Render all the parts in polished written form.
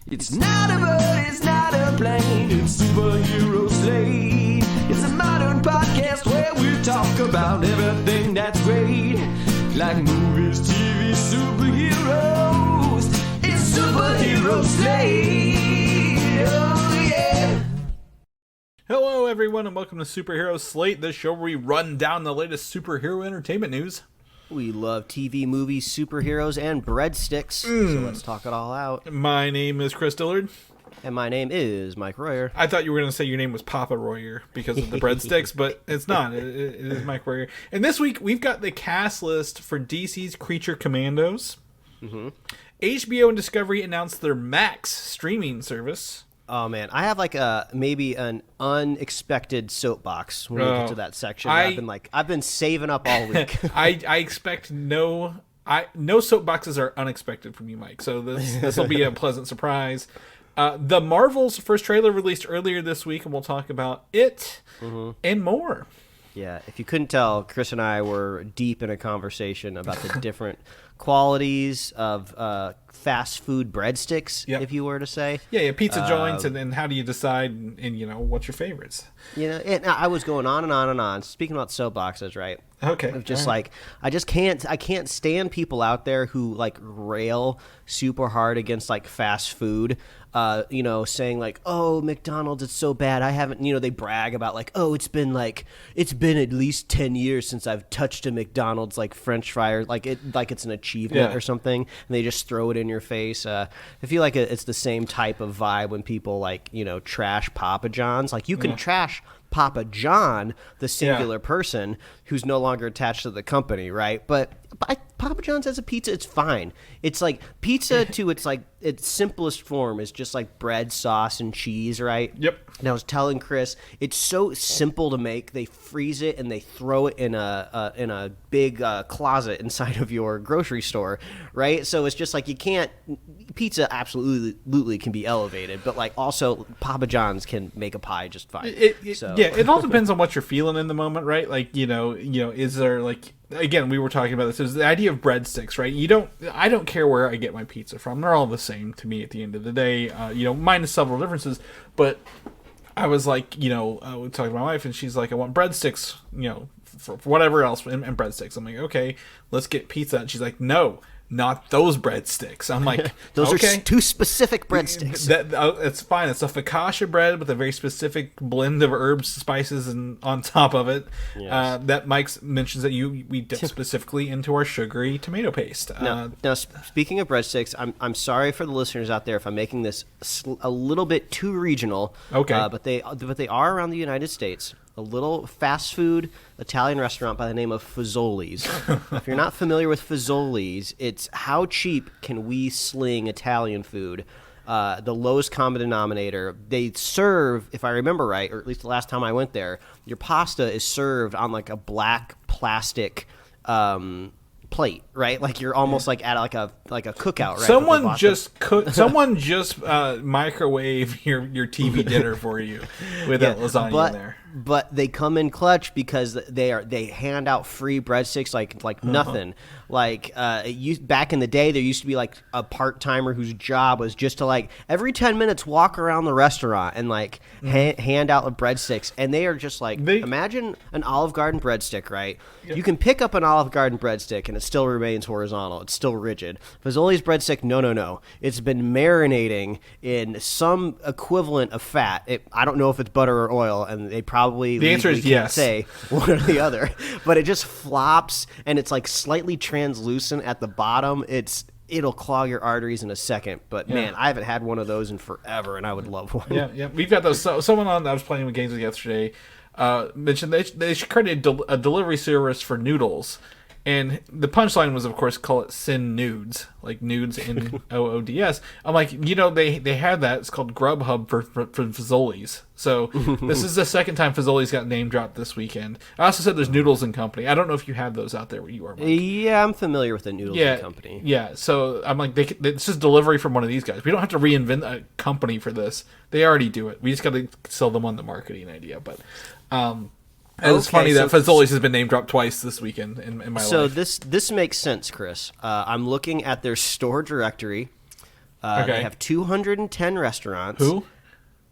It's not a bird, it's not a plane, it's Superhero Slate. It's a modern podcast where we talk about everything that's great, like movies, TV, superheroes. It's Superhero Slate. Oh yeah. Hello everyone and welcome to Superhero Slate, the show where we run down the latest superhero entertainment news. We love TV, movies, superheroes, and breadsticks, so let's talk it all out. My name is Chris Dillard. And my name is Mike Royer. I thought you were going to say your name was Papa Royer because of the breadsticks, but it's not. It is Mike Royer. And this week, we've got the cast list for DC's Creature Commandos. Mm-hmm. HBO and Discovery announced their Max streaming service. Oh man, I have like maybe an unexpected soapbox when we get to that section. I've been saving up all week. I expect no soapboxes are unexpected from you, Mike. So this will be a pleasant surprise. The Marvel's first trailer released earlier this week, and we'll talk about it and more. Yeah, if you couldn't tell, Chris and I were deep in a conversation about the different qualities of fast food breadsticks, if you were to say. Yeah, pizza joints, and then how do you decide, and what's your favorites? And I was going on and on and on. Speaking about soapboxes, right? Okay. Of just like, I can't stand people out there who like rail super hard against like fast food. Saying like, oh, McDonald's, it's so bad. I haven't, they brag about like, oh, it's been at least 10 years since I've touched a McDonald's like French fry, like it's an achievement or something, and they just throw it in your face. I feel like it's the same type of vibe when people like, trash Papa John's. Like you can trash Papa John, the singular person who's no longer attached to the company, right? But Papa John's as a pizza, it's fine. It's like pizza to its simplest form is just like bread, sauce, and cheese, right? Yep. And I was telling Chris, it's so simple to make. They freeze it and they throw it in a big closet inside of your grocery store, right? So it's just like pizza absolutely can be elevated, but like also Papa John's can make a pie just fine. It all depends on what you're feeling in the moment, right? Like, is there like, again, we were talking about this. Is the idea of breadsticks, right? I don't care where I get my pizza from. They're all the same to me at the end of the day. Minus several differences. But I was like, we talking to my wife, and she's like, I want breadsticks, for whatever else, and breadsticks. I'm like, okay, let's get pizza. And she's like, no, not those breadsticks. I'm like, those okay. are too specific breadsticks. It's fine. It's a focaccia bread with a very specific blend of herbs, spices, and on top of it. Yes. That Mike mentions that we dip specifically into our sugary tomato paste. Now, speaking of breadsticks, I'm sorry for the listeners out there if I'm making this a little bit too regional. Okay, but they are around the United States. A little fast food Italian restaurant by the name of Fazoli's. If you're not familiar with Fazoli's, it's how cheap can we sling Italian food? The lowest common denominator. They serve, if I remember right, or at least the last time I went there, your pasta is served on like a black plastic plate, right? Like you're almost like at like a cookout, right? Someone just microwave your TV dinner for you with that lasagna in there. But they come in clutch because they hand out free breadsticks like nothing. Like back in the day, there used to be like a part-timer whose job was just to like every 10 minutes walk around the restaurant and like hand out the breadsticks. And they are just like, imagine an Olive Garden breadstick, right? Yep. You can pick up an Olive Garden breadstick and it still remains horizontal. It's still rigid. Fazoli's breadstick, no. It's been marinating in some equivalent of fat. I don't know if it's butter or oil, and they probably the answer is yes. Say one or the other, but it just flops and it's like slightly translucent at the bottom. It'll clog your arteries in a second, but man, I haven't had one of those in forever, and I would love one. Yeah, we've got those. Someone I was playing with games with yesterday mentioned they should create a delivery service for noodles. And the punchline was, of course, call it Sin Nudes, like nudes in OODS. I'm like, they had that. It's called Grubhub for Fazoli's. So this is the second time Fazoli's got name dropped this weekend. I also said there's Noodles and Company. I don't know if you have those out there where you are, Mike. Yeah, I'm familiar with the Noodles and Company. Yeah, so I'm like, it's just delivery from one of these guys. We don't have to reinvent a company for this. They already do it. We just got to sell them on the marketing idea. But it's funny that Fazoli's has been name dropped twice this weekend in my life. So this makes sense, Chris. I'm looking at their store directory. They have 210 restaurants. Who?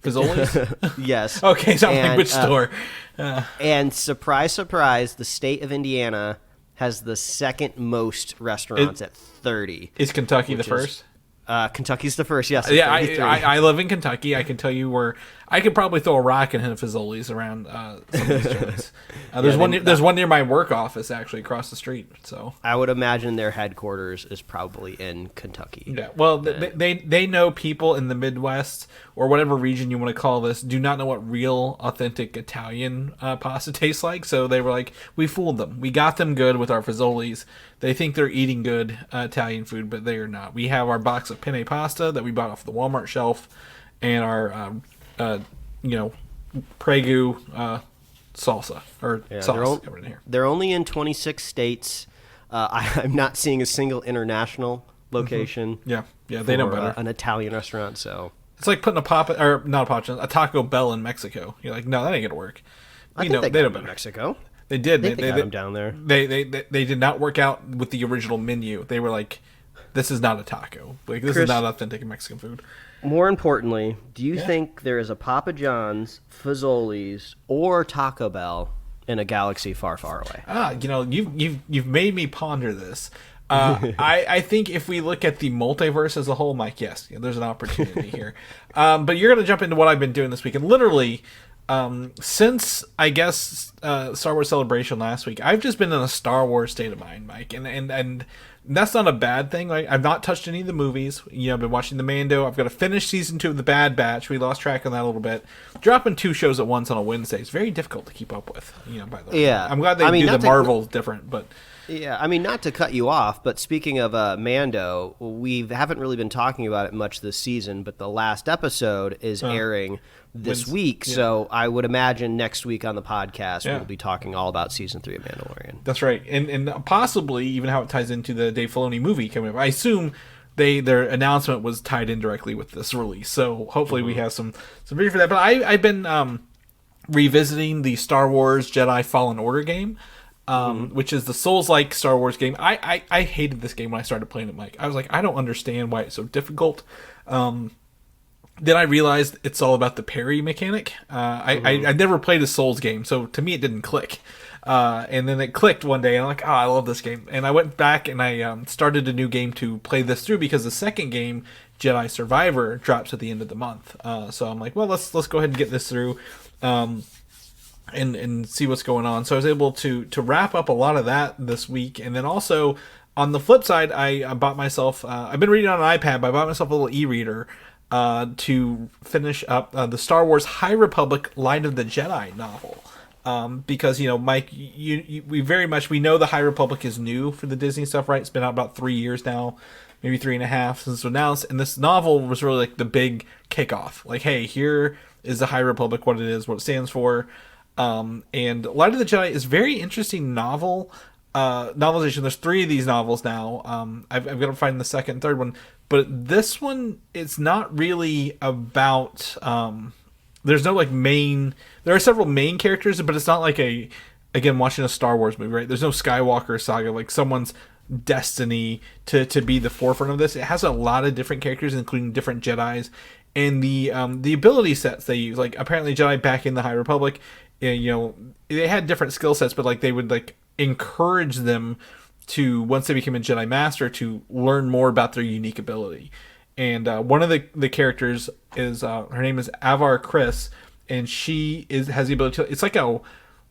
Fazoli's? Yes. Okay, so I'm like, which store? And surprise, surprise, the state of Indiana has the second most restaurants at 30. Is Kentucky the first? Kentucky's the first, yes. Yeah, I live in Kentucky. I can tell you where I could probably throw a rock and hit a Fazoli's around some of these joints. There's one near my work office actually across the street. So I would imagine their headquarters is probably in Kentucky. Yeah, well, they know people in the Midwest or whatever region you want to call this do not know what real, authentic Italian pasta tastes like. So they were like, we fooled them. We got them good with our Fazoli's. They think they're eating good Italian food, but they are not. We have our box of penne pasta that we bought off the Walmart shelf, and our Prego salsa sauce over in here. They're only in 26 states. I'm not seeing a single international location. Mm-hmm. Yeah, they know better. An Italian restaurant, so it's like putting a Taco Bell in Mexico. You're like, no, that ain't gonna work. They know better. Mexico. They did. They got them down there. They did not work out with the original menu. They were like, this is not a taco. Like, this is not authentic Mexican food. More importantly, do you think there is a Papa John's, Fazoli's, or Taco Bell in a galaxy far, far away? You've made me ponder this. I think if we look at the multiverse as a whole, Mike, yes, there's an opportunity here. But you're going to jump into what I've been doing this week. And literally, since, I guess, Star Wars Celebration last week, I've just been in a Star Wars state of mind, Mike. And that's not a bad thing. Like, I've not touched any of the movies. I've been watching The Mando. I've got to finish season 2 of The Bad Batch. We lost track on that a little bit. Dropping 2 shows at once on a Wednesday is very difficult to keep up with. By the way, yeah, I'm glad they do the Marvel different, but. Yeah, I mean, not to cut you off, but speaking of Mando, we haven't really been talking about it much this season, but the last episode is airing this week, so I would imagine next week on the podcast we'll be talking all about Season 3 of Mandalorian. That's right, and possibly even how it ties into the Dave Filoni movie coming up. I assume their announcement was tied in directly with this release, so hopefully we have some video for that. But I've been revisiting the Star Wars Jedi Fallen Order game. Which is the Souls-like Star Wars game. I hated this game when I started playing it, Mike. I was like, I don't understand why it's so difficult. Then I realized it's all about the parry mechanic. I never played a Souls game, so to me it didn't click. And then it clicked one day, and I'm like, I love this game. And I went back and I started a new game to play this through because the second game, Jedi Survivor, drops at the end of the month. So I'm like, well, let's go ahead and get this through. And see what's going on. So I was able to wrap up a lot of that this week. And then also, on the flip side, I bought myself... I've been reading on an iPad, but I bought myself a little e-reader to finish up the Star Wars High Republic Light of the Jedi novel. Because, Mike, we know the High Republic is new for the Disney stuff, right? It's been out about 3 years now, maybe 3.5 since it was announced. And this novel was really like the big kickoff. Like, hey, here is the High Republic, what it is, what it stands for. And Light of the Jedi is very interesting novelization. There's 3 of these novels now. I've got to find the second and third one, but this one, it's not really about, there's no there are several main characters, but it's not like again, watching a Star Wars movie, right? There's no Skywalker saga, like someone's destiny to be the forefront of this. It has a lot of different characters, including different Jedis, and the ability sets they use. Like, apparently Jedi back in the High Republic, they had different skill sets, but they would encourage them to, once they became a Jedi Master, to learn more about their unique ability. And one of the characters is her name is Avar Kriss, and she has the ability to. It's like I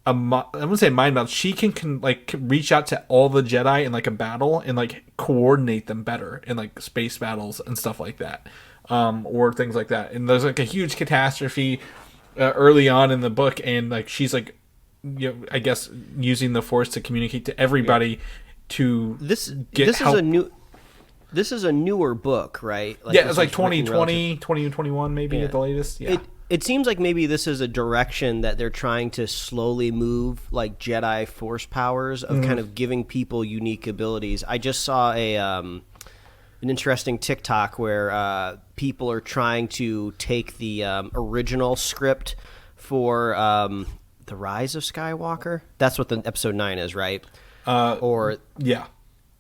wouldn't say mind meld. She can reach out to all the Jedi in a battle and coordinate them better in space battles and stuff like that, or things like that. And there's a huge catastrophe early on in the book, and she's I guess using the Force to communicate to everybody to get help. This is a newer book, right? It's 2020, 2021 maybe at the latest. Yeah. It seems like maybe this is a direction that they're trying to slowly move, Jedi Force powers of kind of giving people unique abilities. I just saw an interesting TikTok where people are trying to take the original script for The Rise of Skywalker. That's what the episode 9 is, right? Yeah.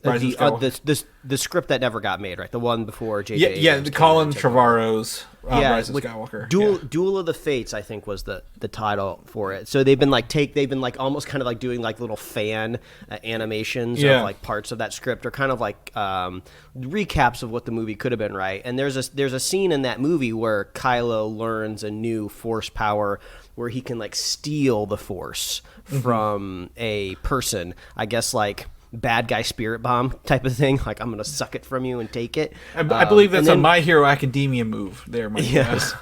Rise of Skywalker. The script that never got made, right? The one before J.J. Yeah, Abrams the came Colin and took over. Trevorrow's Rise of Skywalker. Duel of the Fates, I think, was the title for it. So they've been almost kind of like doing like little fan animations of like parts of that script, or kind of like recaps of what the movie could have been, right? And there's a scene in that movie where Kylo learns a new Force power where he can like steal the Force from a person, I guess, like bad guy spirit bomb type of thing. Like, I'm going to suck it from you and take it. I believe that's a My Hero Academia move there, Mike. Yes.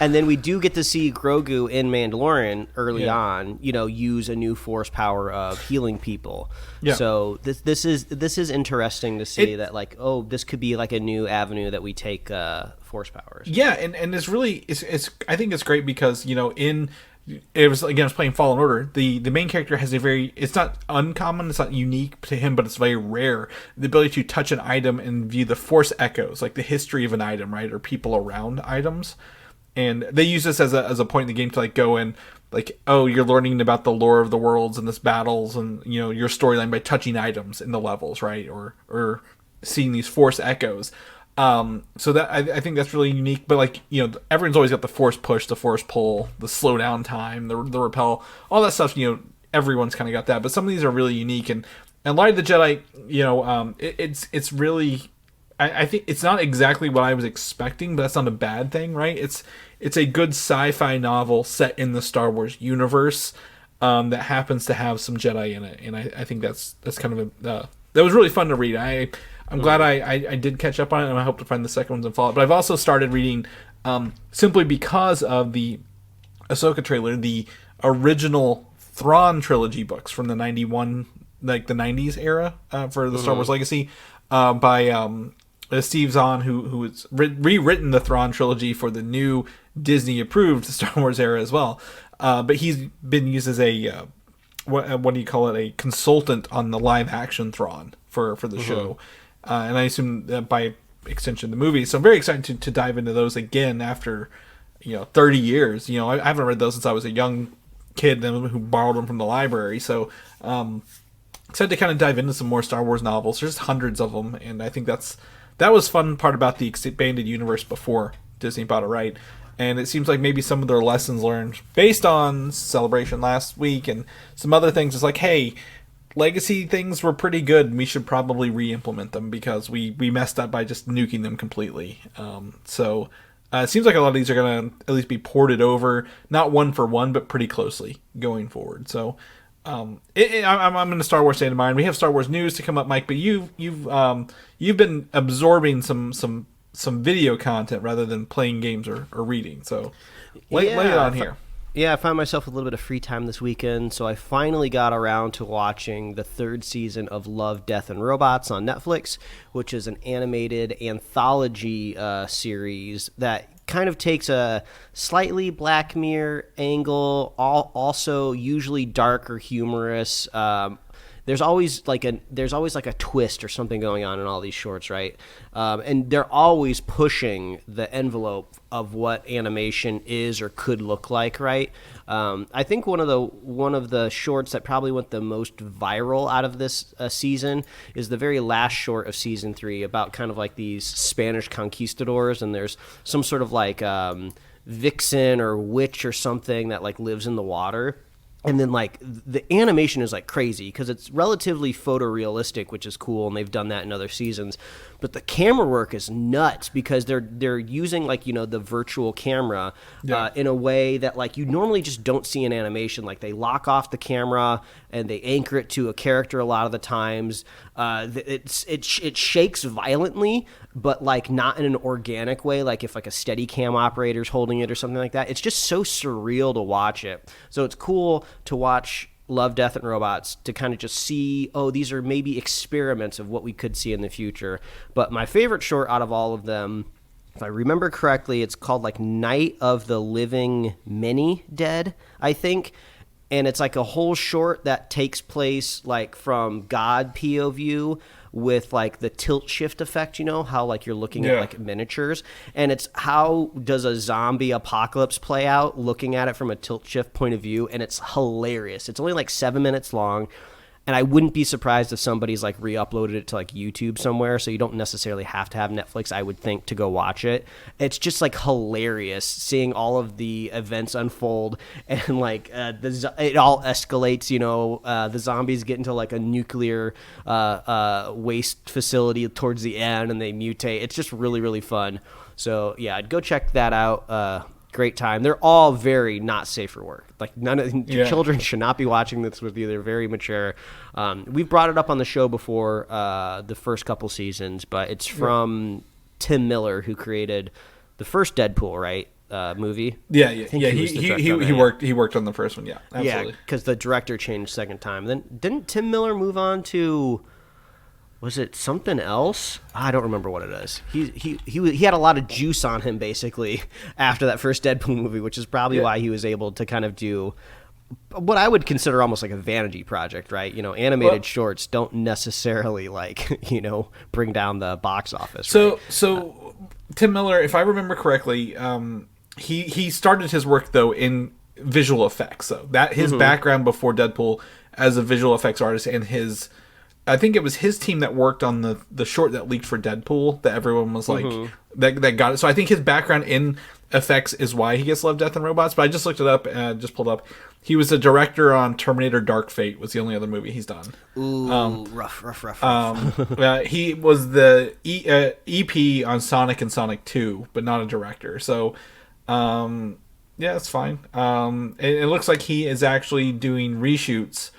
And then we do get to see Grogu in Mandalorian early on, use a new Force power of healing people. Yeah. So this is interesting to see that, like, this could be like a new avenue that we take Force powers. Yeah, and it's really I think it's great because, it was playing Fallen Order. The main character has it's not uncommon, it's not unique to him, but it's very rare. The ability to touch an item and view the Force echoes, like the history of an item, right, or people around items. And they use this as a point in the game to like go in, like, you're learning about the lore of the worlds and this battles and your storyline by touching items in the levels, right, or seeing these Force echoes. So that I think that's really unique, but like, everyone's always got the Force push, the Force pull, the slow down time, the repel, all that stuff, everyone's kind of got that, but some of these are really unique. And Light of the Jedi, it's really, I think it's not exactly what I was expecting, but that's not a bad thing, right? It's a good sci-fi novel set in the Star Wars universe, that happens to have some Jedi in it. And I think that's kind of that was really fun to read. I'm glad I did catch up on it, and I hope to find the second ones and follow it. But I've also started reading, simply because of the Ahsoka trailer, the original Thrawn trilogy books from the 91, like the 90s era, for the Star Wars Legacy, by Steve Zahn, who has rewritten the Thrawn trilogy for the new Disney-approved Star Wars era as well. But he's been used as a, what do you call it, a consultant on the live-action Thrawn for the show. And I assume that by extension the movie. So I'm very excited to dive into those again after 30 years. I haven't read those since I was a young kid who borrowed them from the library. So excited to kind of dive into some more Star Wars novels. There's hundreds of them, and I think that was fun part about the expanded universe before Disney bought it right. And it seems like maybe some of their lessons learned based on Celebration last week and some other things is like, hey, Legacy things were pretty good, and we should probably re-implement them because we messed up by just nuking them completely. So it seems like a lot of these are going to at least be ported over, not one for one, but pretty closely going forward. So I'm in a Star Wars state of mind. We have Star Wars news to come up, Mike, but you've been absorbing some video content rather than playing games or reading. So lay it on here. Yeah, I found myself a little bit of free time this weekend, so I finally got around to watching the third season of Love, Death, and Robots on Netflix, which is an animated anthology series that kind of takes a slightly Black Mirror angle, also usually dark or humorous. There's always like a twist or something going on in all these shorts, right? And they're always pushing the envelope of what animation is or could look like, right? I think one of the shorts that probably went the most viral out of this season is the very last short of season 3 about kind of like these Spanish conquistadors, and there's some sort of like vixen or witch or something that like lives in the water. And then, like, the animation is, like, crazy because it's relatively photorealistic, which is cool, and they've done that in other seasons. But the camera work is nuts because they're using, like, the virtual camera in a way that, like, you normally just don't see in animation. Like, they lock off the camera and they anchor it to a character a lot of the times. It shakes violently, but, like, not in an organic way, like if, like, a steady cam operator's holding it or something like that. It's just so surreal to watch it. So it's cool to watch Love, Death, and Robots to kind of just see, these are maybe experiments of what we could see in the future. But my favorite short out of all of them, if I remember correctly, it's called like Night of the Living Many Dead, I think. And it's like a whole short that takes place like from God POV with like the tilt shift effect, how like you're looking at like miniatures, and it's how does a zombie apocalypse play out looking at it from a tilt shift point of view, and it's hilarious. It's only like 7 minutes long, And I wouldn't be surprised if somebody's like re-uploaded it to like YouTube somewhere, so you don't necessarily have to have Netflix, I would think, to go watch it. It's just like hilarious seeing all of the events unfold, and like it all escalates. The zombies get into like a nuclear waste facility towards the end, and they mutate. It's just really, really fun. So yeah, I'd go check that out. Great time. They're all very not safe for work. Like none of children should not be watching this with you. They're very mature. We've brought it up on the show before, the first couple seasons, but it's from Tim Miller, who created the first Deadpool, right? Movie. Yeah. He worked on the first one. Yeah, absolutely. Yeah, because the director changed second time. Then didn't Tim Miller move on to? Was it something else? I don't remember what it is. He had a lot of juice on him basically after that first Deadpool movie, which is probably why he was able to kind of do what I would consider almost like a vanity project, right? Animated shorts don't necessarily bring down the box office. So Tim Miller, if I remember correctly, he started his work though in visual effects. So that his background before Deadpool as a visual effects artist, and I think it was his team that worked on the short that leaked for Deadpool that everyone was like, that got it. So I think his background in effects is why he gets Love, Death, and Robots. But I just looked it up and just pulled up. He was a director on Terminator Dark Fate, was the only other movie he's done. Ooh, rough. He was the EP on Sonic and Sonic 2, but not a director. So, yeah, it's fine. It looks like he is actually doing reshoots,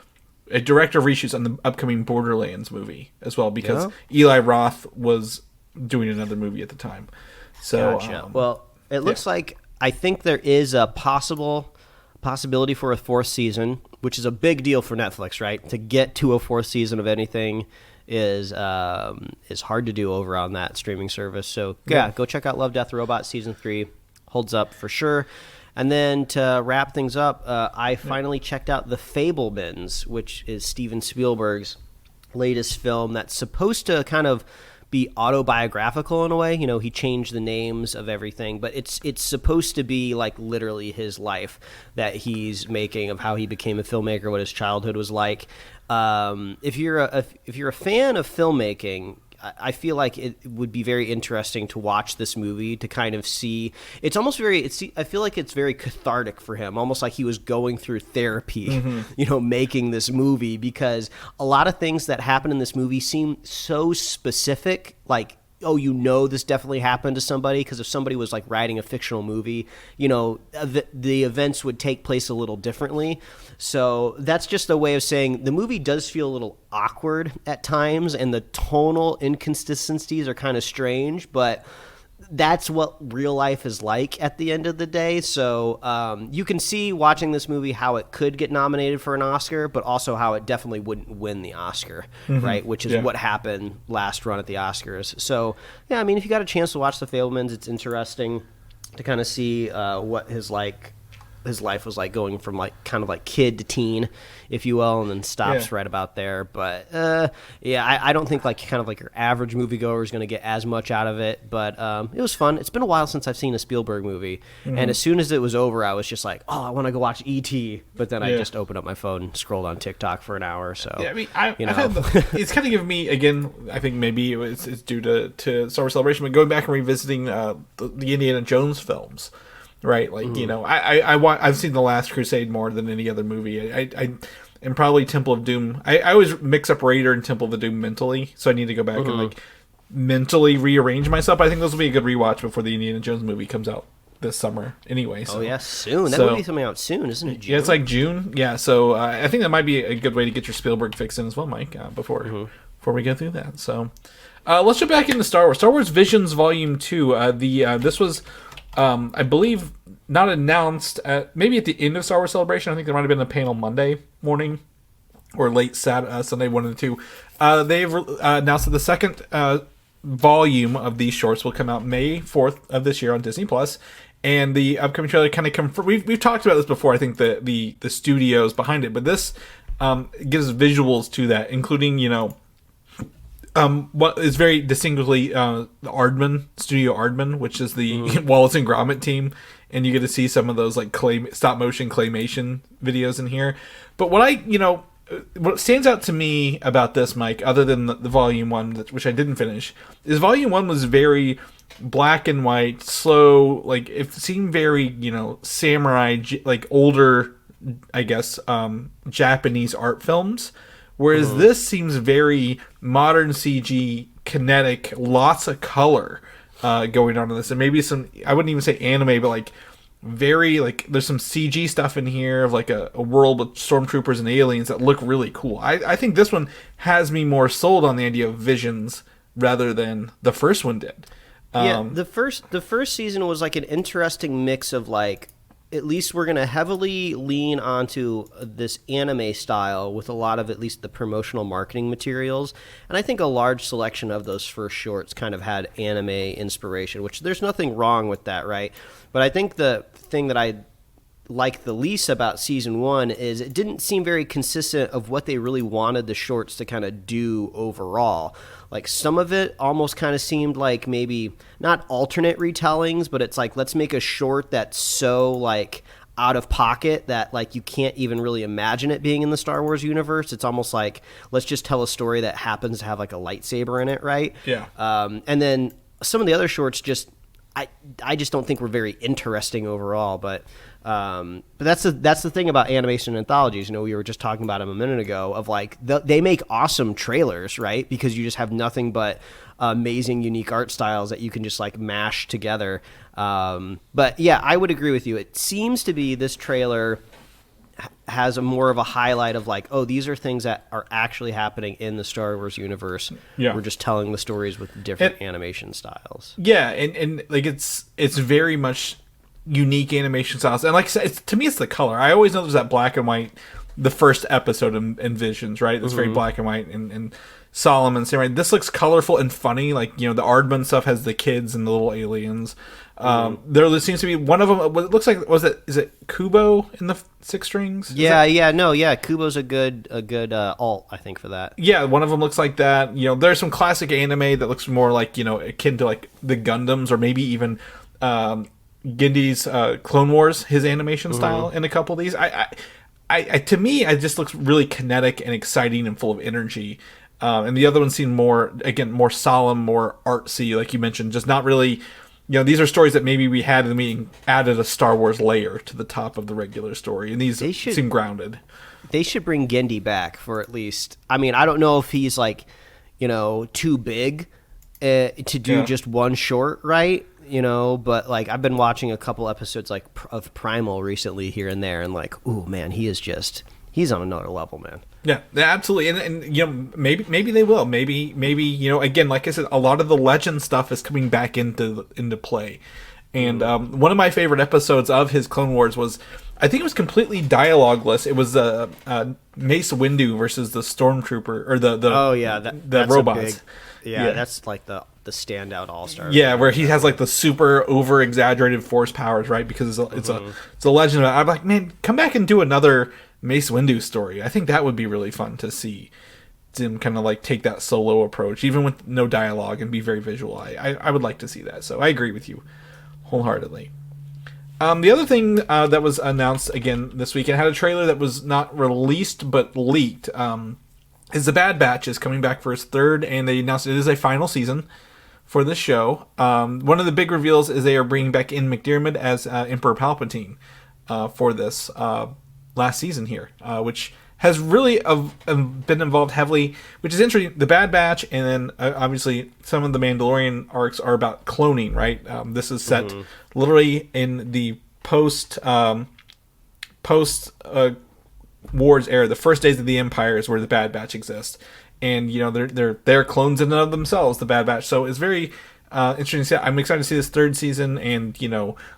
a director of reshoots on the upcoming Borderlands movie as well, because Eli Roth was doing another movie at the time. So, gotcha. Well, it looks like I think there is a possibility for a fourth season, which is a big deal for Netflix, right? To get to a fourth season of anything is hard to do over on that streaming service. So go check out Love, Death, Robots season 3. Holds up for sure. And then to wrap things up, I finally checked out The Fabelmans, which is Steven Spielberg's latest film that's supposed to kind of be autobiographical in a way. He changed the names of everything, but it's supposed to be like literally his life that he's making, of how he became a filmmaker, what his childhood was like. If you're a fan of filmmaking, I feel like it would be very interesting to watch this movie to kind of see. It's almost I feel like it's very cathartic for him, almost like he was going through therapy, making this movie, because a lot of things that happen in this movie seem so specific, like, this definitely happened to somebody, because if somebody was like writing a fictional movie, the events would take place a little differently. So that's just a way of saying the movie does feel a little awkward at times, and the tonal inconsistencies are kind of strange, but that's what real life is like at the end of the day. So you can see watching this movie how it could get nominated for an Oscar, but also how it definitely wouldn't win the Oscar, right? Which is what happened last run at the Oscars. So, yeah, I mean, if you got a chance to watch The Fabelmans, it's interesting to kind of see what his life was like, going from like kind of like kid to teen, if you will, and then stops right about there. But I don't think like kind of like your average moviegoer is going to get as much out of it. But it was fun. It's been a while since I've seen a Spielberg movie, and as soon as it was over, I was just like, I want to go watch E.T. But then I just opened up my phone and scrolled on TikTok for an hour. So yeah, I mean, it's kind of given me, again, I think maybe it's due to Star Wars Celebration, but going back and revisiting the Indiana Jones films. Right, like I've seen The Last Crusade more than any other movie. And probably Temple of Doom. I always mix up Raider and Temple of Doom mentally, so I need to go back and like mentally rearrange myself. I think those will be a good rewatch before the Indiana Jones movie comes out this summer. Anyway, so soon. That movie's coming out soon, isn't it? June? Yeah, it's like June. Yeah, so I think that might be a good way to get your Spielberg fix in as well, Mike. Before we go through that, so let's jump back into Star Wars. Star Wars Visions Volume 2. This was. I believe not announced maybe at the end of Star Wars Celebration. I think there might have been a panel Monday morning or late Sunday, one of the two. They've announced that the second volume of these shorts will come out May 4th of this year on Disney Plus, and the upcoming trailer kind of confirmed. We've talked about this before. I think the studios behind it, but this gives visuals to that, including what is very distinctively the Studio Aardman, which is the Wallace and Gromit team, and you get to see some of those like stop motion claymation videos in here. But what what stands out to me about this, Mike, other than the volume 1, which I didn't finish, is volume 1 was very black and white, slow, like it seemed very, samurai, like older, I guess, Japanese art films, whereas this seems very modern CG, kinetic, lots of color going on in this, and maybe some, I wouldn't even say anime, but like very, like, there's some CG stuff in here of like a world with stormtroopers and aliens that look really cool. I think this one has me more sold on the idea of visions rather than the first one did. The first season was like an interesting mix of like, at least we're going to heavily lean onto this anime style with a lot of at least the promotional marketing materials. And I think a large selection of those first shorts kind of had anime inspiration, which there's nothing wrong with that, right? But I think the thing that I like the least about season 1 is it didn't seem very consistent of what they really wanted the shorts to kind of do overall. Like some of it almost kind of seemed like maybe not alternate retellings, but it's like, let's make a short that's so like out of pocket that like you can't even really imagine it being in the Star Wars universe. It's almost like, let's just tell a story that happens to have like a lightsaber in it, right? Yeah. And then some of the other shorts just, I just don't think were very interesting overall, but that's the thing about animation anthologies. We were just talking about them a minute ago of like they make awesome trailers, right? Because you just have nothing but amazing, unique art styles that you can just like mash together. But yeah, I would agree with you. It seems to be this trailer has a more of a highlight of like, oh, these are things that are actually happening in the Star Wars universe. Yeah. We're just telling the stories with different animation styles. Yeah, and like it's very much unique animation styles. And like I said, to me, it's the color. I always know there's that black and white, the first episode in Visions, right? It's very black and white and solemn and right. This looks colorful and funny. Like, the Aardman stuff has the kids and the little aliens. There seems to be one of them. It looks like is it Kubo in the Six Strings? Kubo's a good alt, I think, for that. Yeah, one of them looks like that. There's some classic anime that looks more like akin to like the Gundams or maybe even Gindy's Clone Wars, his animation style in a couple of these. I to me, it just looks really kinetic and exciting and full of energy. And the other one seemed more solemn, more artsy, like you mentioned, just not really. These are stories that maybe we had, and we added a Star Wars layer to the top of the regular story, and these seem grounded. They should bring Gindy back for at least. I mean, I don't know if he's like, too big to do just one short, right? But like I've been watching a couple episodes like of Primal recently here and there, and like, ooh man, he's on another level, man. Yeah, absolutely, and maybe they will. Maybe again, like I said, a lot of the legend stuff is coming back into play. And one of my favorite episodes of his Clone Wars was, I think it was completely dialogueless. It was Mace Windu versus the Stormtrooper or the robots. That's like the standout all-star. Yeah, where he has like the super over exaggerated force powers, right? Because it's a legend. I'm like, man, come back and do another Mace Windu story. I think that would be really fun to see him kind of like take that solo approach, even with no dialogue, and be very visual. I would like to see that. So I agree with you wholeheartedly. The other thing that was announced again this week, and had a trailer that was not released but leaked, is The Bad Batch is coming back for its third, and they announced it is a final season for this show. One of the big reveals is they are bringing back Ian McDiarmid as Emperor Palpatine for this last season here, which has really been involved heavily, which is interesting. The Bad Batch, and then obviously some of the Mandalorian arcs are about cloning, right? This is set literally in the post Wars era. The first days of the Empire is where the Bad Batch exists, and they're clones in and of themselves, the Bad Batch. So it's very interesting to see. I'm excited to see this third season, and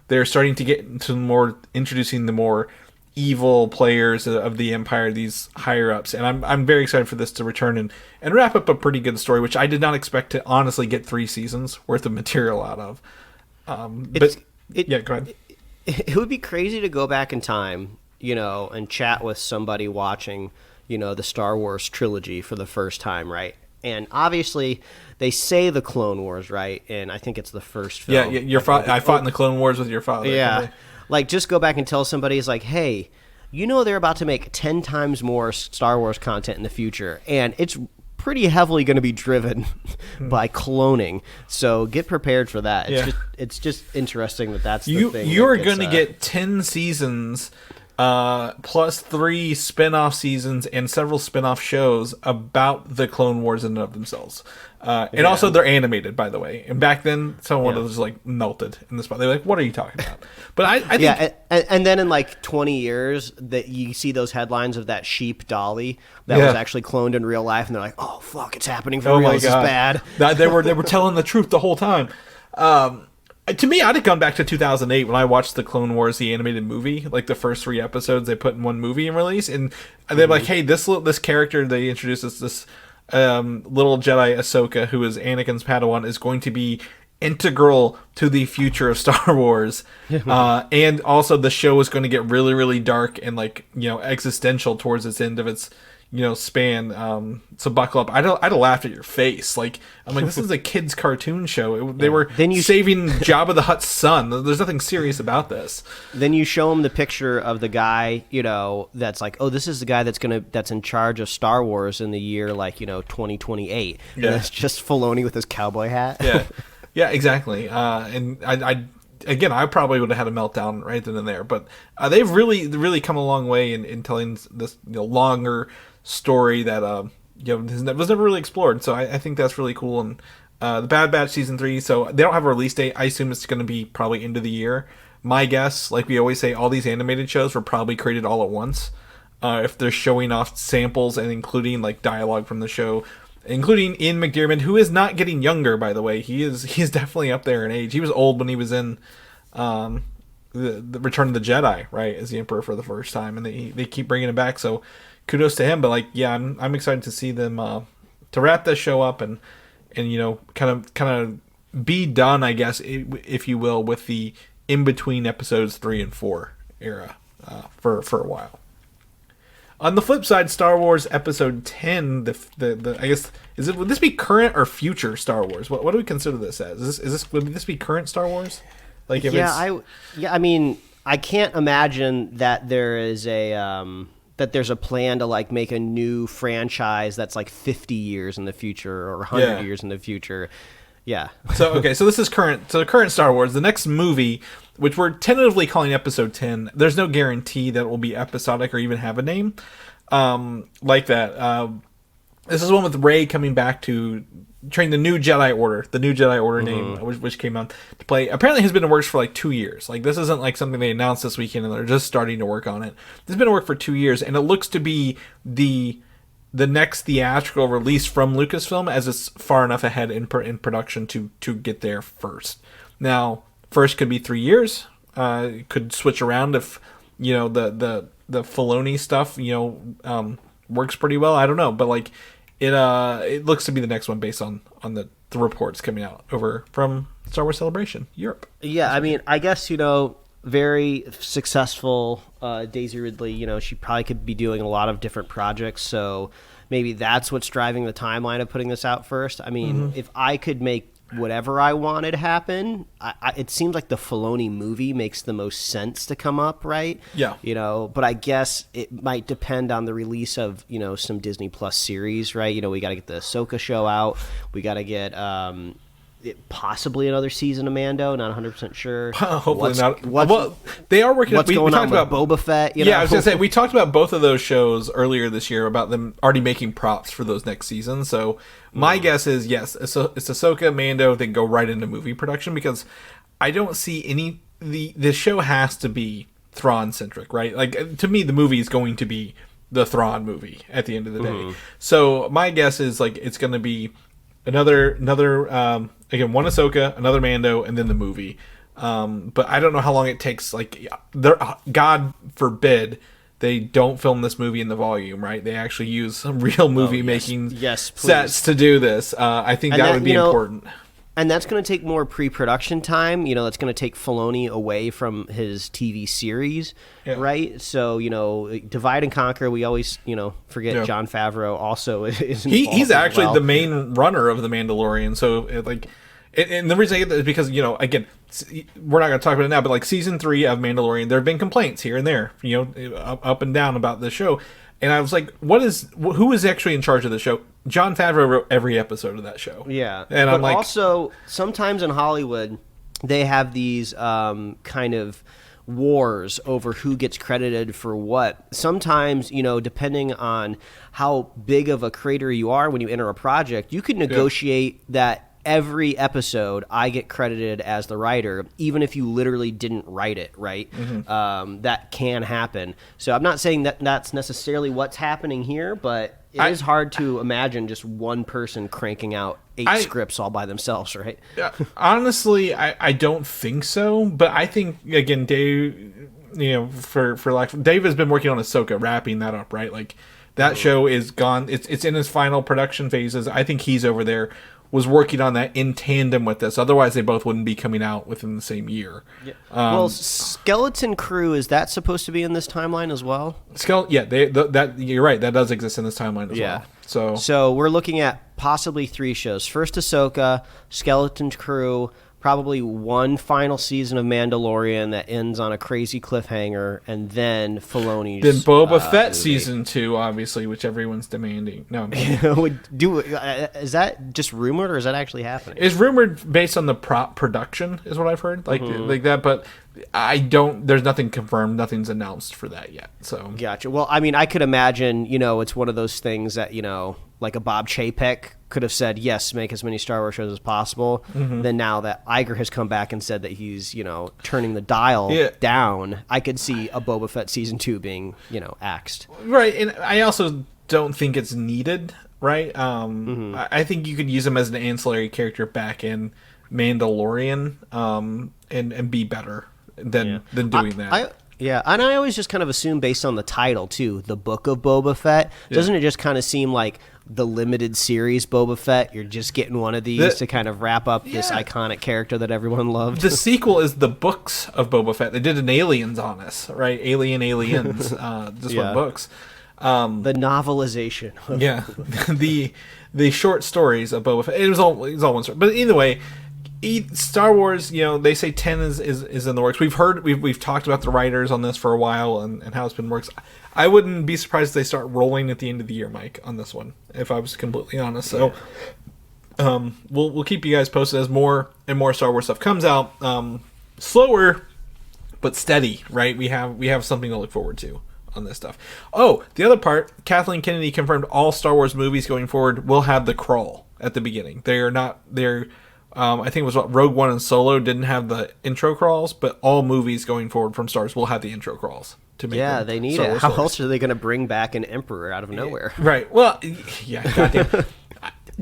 they're starting to get into introducing the more evil players of the Empire, these higher ups, and I'm very excited for this to return and wrap up a pretty good story, which I did not expect to honestly get 3 seasons worth of material out of. Go ahead. It would be crazy to go back in time, and chat with somebody watching, the Star Wars trilogy for the first time, right? And obviously, they say the Clone Wars, right? And I think it's the first film. I fought in the Clone Wars with your father. Yeah. Like, just go back and tell somebody, it's like, hey, they're about to make 10 times more Star Wars content in the future, and it's pretty heavily going to be driven by cloning. So get prepared for that. It's just interesting that's the thing. You're going to get 10 seasons plus 3 spin-off seasons and several spin-off shows about the Clone Wars in and of themselves. And also they're animated, by the way. And back then, someone was like melted in the spot. They're like, "What are you talking about?" But I think... Yeah, and then in like 20 years, that you see those headlines of that sheep dolly that was actually cloned in real life, and they're like, "Oh fuck, it's happening for real. This is bad." They were telling the truth the whole time. To me, I'd have gone back to 2008 when I watched the Clone Wars, the animated movie, like the first 3 episodes they put in one movie and release, and they're like, "Hey, this character they introduced us, this little Jedi Ahsoka, who is Anakin's Padawan, is going to be integral to the future of Star Wars, and also the show is going to get really, really dark and like existential towards its end of its." Span. So buckle up. I'd have laughed at your face. Like, I'm like, this is a kid's cartoon show. They were saving Jabba the Hutt's son. There's nothing serious about this. Then you show him the picture of the guy, that's like, oh, this is the guy that's in charge of Star Wars in the year 2028. And it's just Filoni with his cowboy hat. Yeah, exactly. And I probably would have had a meltdown right then and there. But they've really, really come a long way in telling this longer story that was never really explored. So I think that's really cool. And the Bad Batch season 3, so they don't have a release date. I assume it's going to be probably end of the year. My guess, like we always say, all these animated shows were probably created all at once. If they're showing off samples and including like dialogue from the show, including Ian McDiarmid, who is not getting younger, by the way. He's definitely up there in age. He was old when he was in the Return of the Jedi, right, as the Emperor for the first time, and they keep bringing him back. So kudos to him. But I'm excited to see them to wrap this show up and kind of be done, I guess, if you will, with the in between episodes 3 and 4 era for a while. On the flip side, Star Wars Episode 10, I guess, would this be current or future Star Wars? What do we consider this as? Would this be current Star Wars? Like, if I mean, I can't imagine that there's a plan to like make a new franchise that's like 50 years in the future or 100 years in the future. Yeah. So this is current. So current Star Wars. The next movie, which we're tentatively calling Episode 10, there's no guarantee that it will be episodic or even have a name like that. This is one with Rey coming back to train the new Jedi Order name, which came out to play. Apparently has been in works for like 2 years. Like, this isn't like something they announced this weekend and they're just starting to work on it. This has been in work for 2 years, and it looks to be the next theatrical release from Lucasfilm, as it's far enough ahead in production to get there first. Now, first could be 3 years. It could switch around if the Filoni stuff works pretty well. I don't know, but like it looks to be the next one based on the reports coming out over from Star Wars Celebration Europe. Yeah, I mean, I guess very successful Daisy Ridley. She probably could be doing a lot of different projects, so maybe that's what's driving the timeline of putting this out first. I mean, if I could make whatever I wanted happen, it seems like the Filoni movie makes the most sense to come up, right? Yeah. But I guess it might depend on the release of some Disney Plus series, right? We got to get the Ahsoka show out. We got to get possibly another season of Mando. Not 100% sure. Hopefully not. Well, they are working. What's going on with Boba Fett? Yeah, I was gonna say we talked about both of those shows earlier this year about them already making props for those next seasons. So my guess is yes, it's Ahsoka, Mando. They go right into movie production because I don't see any. The show has to be Thrawn centric, right? Like, to me, the movie is going to be the Thrawn movie at the end of the day. So my guess is like it's going to be another again, one Ahsoka, another Mando, and then the movie. But I don't know how long it takes. Like, God forbid they don't film this movie in the volume, right? They actually use some real movie making sets to do this. I think that would be important. And that's going to take more pre-production time. That's going to take Filoni away from his TV series, right? So, divide and conquer. We always, forget Jon Favreau also is involved. He's actually the main runner of The Mandalorian. So, and the reason I get that is because, again, we're not going to talk about it now, but like season 3 of Mandalorian, there have been complaints here and there, up and down about the show. And I was like, who is actually in charge of the show? Jon Favreau wrote every episode of that show. Yeah. And I'm like, also, sometimes in Hollywood, they have these kind of wars over who gets credited for what. Sometimes, depending on how big of a creator you are when you enter a project, you can negotiate that every episode I get credited as the writer, even if you literally didn't write it, right? Mm-hmm. That can happen. So I'm not saying that that's necessarily what's happening here, but it is hard to imagine just one person cranking out 8 scripts all by themselves, right? Honestly, I don't think so, but I think, again, Dave, Dave has been working on Ahsoka, wrapping that up, right? Like, that show is gone. It's in its final production phases. I think he's over there was working on that in tandem with this. Otherwise, they both wouldn't be coming out within the same year. Yeah. Well, Skeleton Crew, is that supposed to be in this timeline as well? That you're right. That does exist in this timeline as well. So we're looking at possibly 3 shows. First, Ahsoka, Skeleton Crew, probably one final season of Mandalorian that ends on a crazy cliffhanger, and then Filoni's. Then Boba Fett season 2, obviously, which everyone's demanding. No, is that just rumored, or is that actually happening? It's rumored based on the production, is what I've heard, like that. But I don't. There's nothing confirmed. Nothing's announced for that yet. So gotcha. Well, I mean, I could imagine. It's one of those things that like a Bob Chapek could have said, yes, make as many Star Wars shows as possible. Mm-hmm. Then now that Iger has come back and said that he's, turning the dial down, I could see a Boba Fett season 2 being, axed. Right, and I also don't think it's needed, right? I think you could use him as an ancillary character back in Mandalorian and be better than doing that. Yeah, and I always just kind of assume based on the title, too, the Book of Boba Fett, doesn't it just kind of seem like the limited series Boba Fett? You're just getting one of these to kind of wrap up this iconic character that everyone loved. The sequel is the Books of Boba Fett. They did an Aliens on us, right? Aliens, just one books. The novelization. The short stories of Boba Fett. It was all one story. But either way, Star Wars, they say 10 is in the works. We've talked about the writers on this for a while and how it's been works. I wouldn't be surprised if they start rolling at the end of the year, Mike, on this one, if I was completely honest. So we'll keep you guys posted as more and more Star Wars stuff comes out. Slower but steady, right? We have something to look forward to on this stuff. Oh, the other part, Kathleen Kennedy confirmed all Star Wars movies going forward will have the crawl at the beginning. I think it was Rogue One and Solo didn't have the intro crawls, but all movies going forward from Star Wars will have the intro crawls. They need it. How else are they going to bring back an Emperor out of nowhere? Right. Well, goddamn.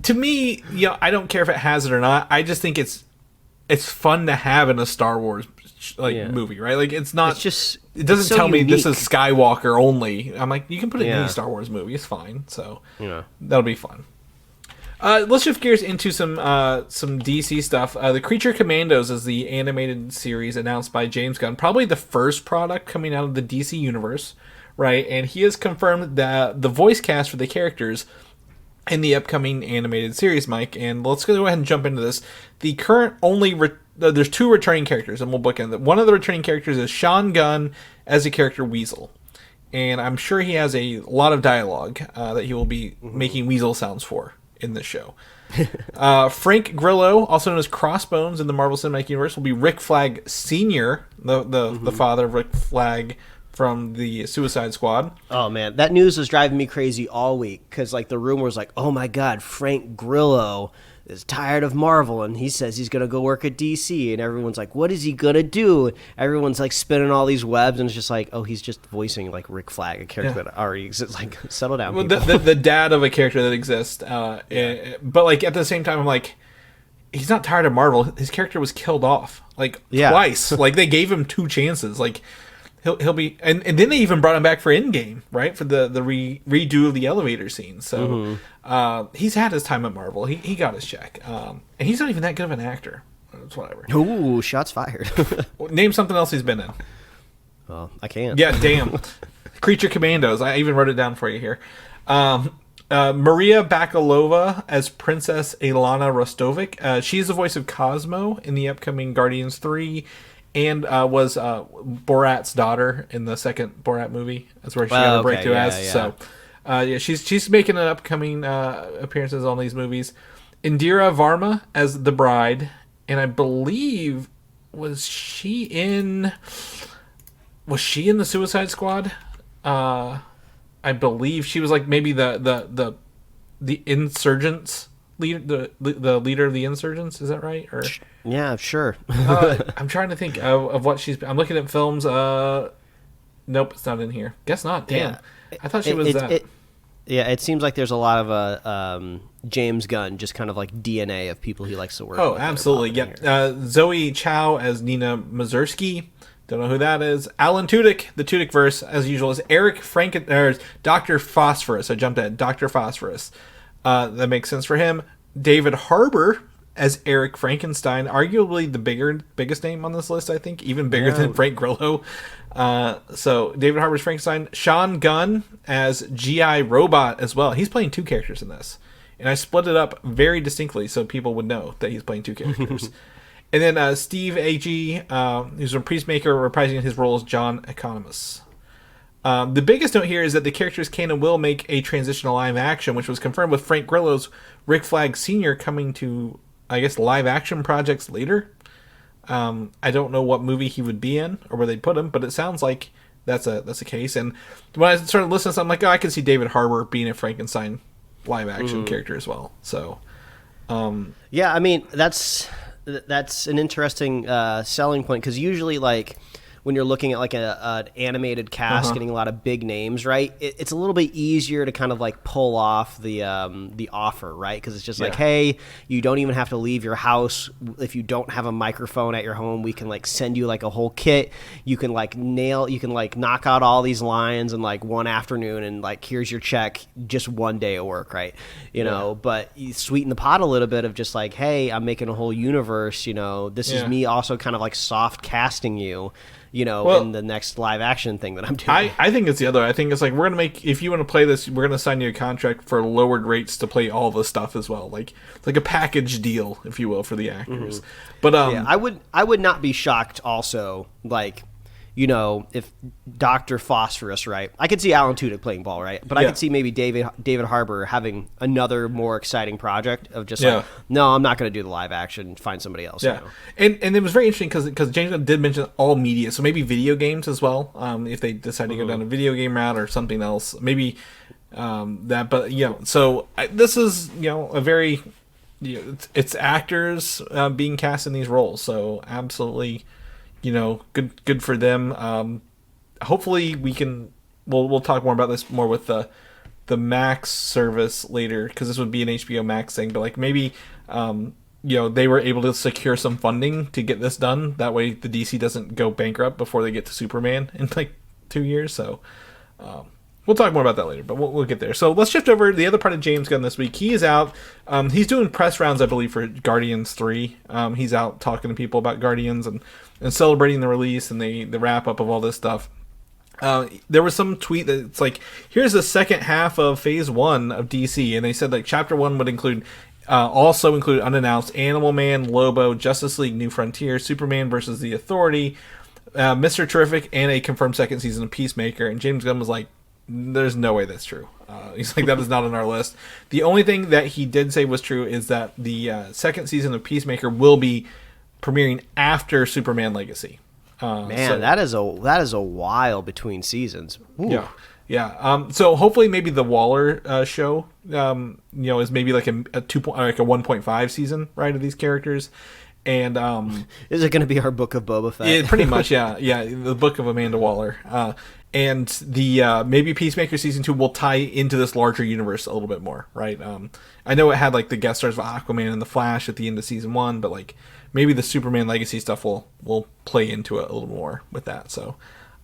To me, I don't care if it has it or not. I just think it's fun to have in a Star Wars movie, right? Like it doesn't tell me this is Skywalker only. I'm like, you can put it in any Star Wars movie. It's fine. So that'll be fun. Let's shift gears into some DC stuff. The Creature Commandos is the animated series announced by James Gunn, probably the first product coming out of the DC universe, right? And he has confirmed that the voice cast for the characters in the upcoming animated series, Mike. And let's go ahead and jump into this. The current there's 2 returning characters, and we'll bookend that. One of the returning characters is Sean Gunn as the character Weasel. And I'm sure he has a lot of dialogue that he will be making Weasel sounds for in the show. Frank Grillo, also known as Crossbones in the Marvel Cinematic Universe, will be Rick Flag Sr., the father of Rick Flag from the Suicide Squad. Oh, man. That news was driving me crazy all week because, the rumor was oh, my God, Frank Grillo is tired of Marvel, and he says he's going to go work at DC, and everyone's like, what is he going to do? Everyone's, spinning all these webs, and it's just oh, he's just voicing, Rick Flag, a character that already exists. Settle down, people. The dad of a character that exists. But, at the same time, I'm he's not tired of Marvel. His character was killed off, twice. They gave him 2 chances. He'll be, and then they even brought him back for Endgame, right, for the redo of the elevator scene. So he's had his time at Marvel. He got his check, and he's not even that good of an actor. It's whatever. Ooh, shots fired. Name something else he's been in. Well, I can't. Yeah, damn. Creature Commandos. I even wrote it down for you here. Maria Bakalova as Princess Ilana Rostovic. She's the voice of Cosmo in the upcoming Guardians 3, and was Borat's daughter in the second Borat movie. That's where she got her breakthrough as. Yeah. So, she's making an upcoming appearances on these movies. Indira Varma as the bride, and I believe was she in the Suicide Squad? I believe she was like maybe the insurgents leader, the leader of the insurgents. Is that right? Or yeah, sure. I'm trying to think of what I'm looking at films. Nope, it's not in here. Guess not. Damn, yeah. I thought she was that. It seems like there's a lot of James Gunn, just kind of like DNA of people he likes to work with. Oh, absolutely. Yep. Zoe Chao as Nina Mazursky. Don't know who that is. Alan Tudyk, the Tudyk verse, as usual, is Eric Dr. Phosphorus. I jumped at Dr. Phosphorus. That makes sense for him. David Harbour as Eric Frankenstein, arguably the biggest name on this list, I think, even bigger than Frank Grillo. So David Harbour's Frankenstein. Sean Gunn as GI Robot as well. He's playing two characters in this. And I split it up very distinctly so people would know that he's playing two characters. And then Steve Agee, who's a Peacemaker, reprising his role as John Economos. The biggest note here is that the characters can and will make a transition to live action, which was confirmed with Frank Grillo's Rick Flag Sr. coming to, I guess, live action projects later. I don't know what movie he would be in or where they'd put him, but it sounds like that's a case. And when I started listening to something, I'm like, oh, I can see David Harbour being a Frankenstein live action character as well. So, yeah, I mean, that's an interesting selling point, because usually, like, when you're looking at like an animated cast getting a lot of big names, right? It's a little bit easier to kind of like pull off the offer, right? Because it's just like, hey, you don't even have to leave your house. If you don't have a microphone at your home, we can like send you like a whole kit. You can like knock out all these lines in like one afternoon, and like here's your check, just one day of work, right? You know, but you sweeten the pot a little bit of just like, hey, I'm making a whole universe. You know, this is me also kind of like soft casting you. You know, in the next live action thing that I'm doing. I think it's the other. I think it's like, we're gonna make, if you want to play this, we're gonna sign you a contract for lowered rates to play all the stuff as well. Like it's like a package deal, if you will, for the actors. But I would not be shocked also, like, you know, if Dr. Phosphorus, right? I could see Alan Tudyk playing ball, right? But I could see maybe David Harbour having another more exciting project of just like, no, I'm not going to do the live action. Find somebody else. Yeah, you know? And it was very interesting because James Gunn did mention all media, so maybe video games as well. If they decide to go down a video game route or something else, maybe that. But you know, so this is, you know, a very, you know, it's actors being cast in these roles. So absolutely. You know, good for them. Hopefully we'll talk more about this more with the Max service later, because this would be an HBO Max thing. But like maybe you know, they were able to secure some funding to get this done. That way the DC doesn't go bankrupt before they get to Superman in like 2 years. So we'll talk more about that later, but we'll get there. So let's shift over to the other part of James Gunn this week. He is out. He's doing press rounds, I believe, for Guardians 3. He's out talking to people about Guardians and celebrating the release and the wrap up of all this stuff. There was some tweet that it's like, here's the second half of Phase 1 of DC, and they said like Chapter 1 would also include unannounced Animal Man, Lobo, Justice League New Frontier, Superman versus the Authority, Mr. Terrific, and a confirmed second season of Peacemaker. And James Gunn was like, there's no way that's true. He's like, that is not on our list. The only thing that he did say was true is that the second season of Peacemaker will be premiering after Superman Legacy. That is a while between seasons. Ooh. Yeah. So hopefully maybe the Waller show, you know, is maybe like a 1.5 season, right, of these characters. And is it going to be our Book of Boba Fett? Yeah, pretty much. Yeah, the Book of Amanda Waller. And the maybe Peacemaker season 2 will tie into this larger universe a little bit more, right? I know it had like the guest stars of Aquaman and the Flash at the end of season 1, but like maybe the Superman Legacy stuff will play into it a little more with that. So,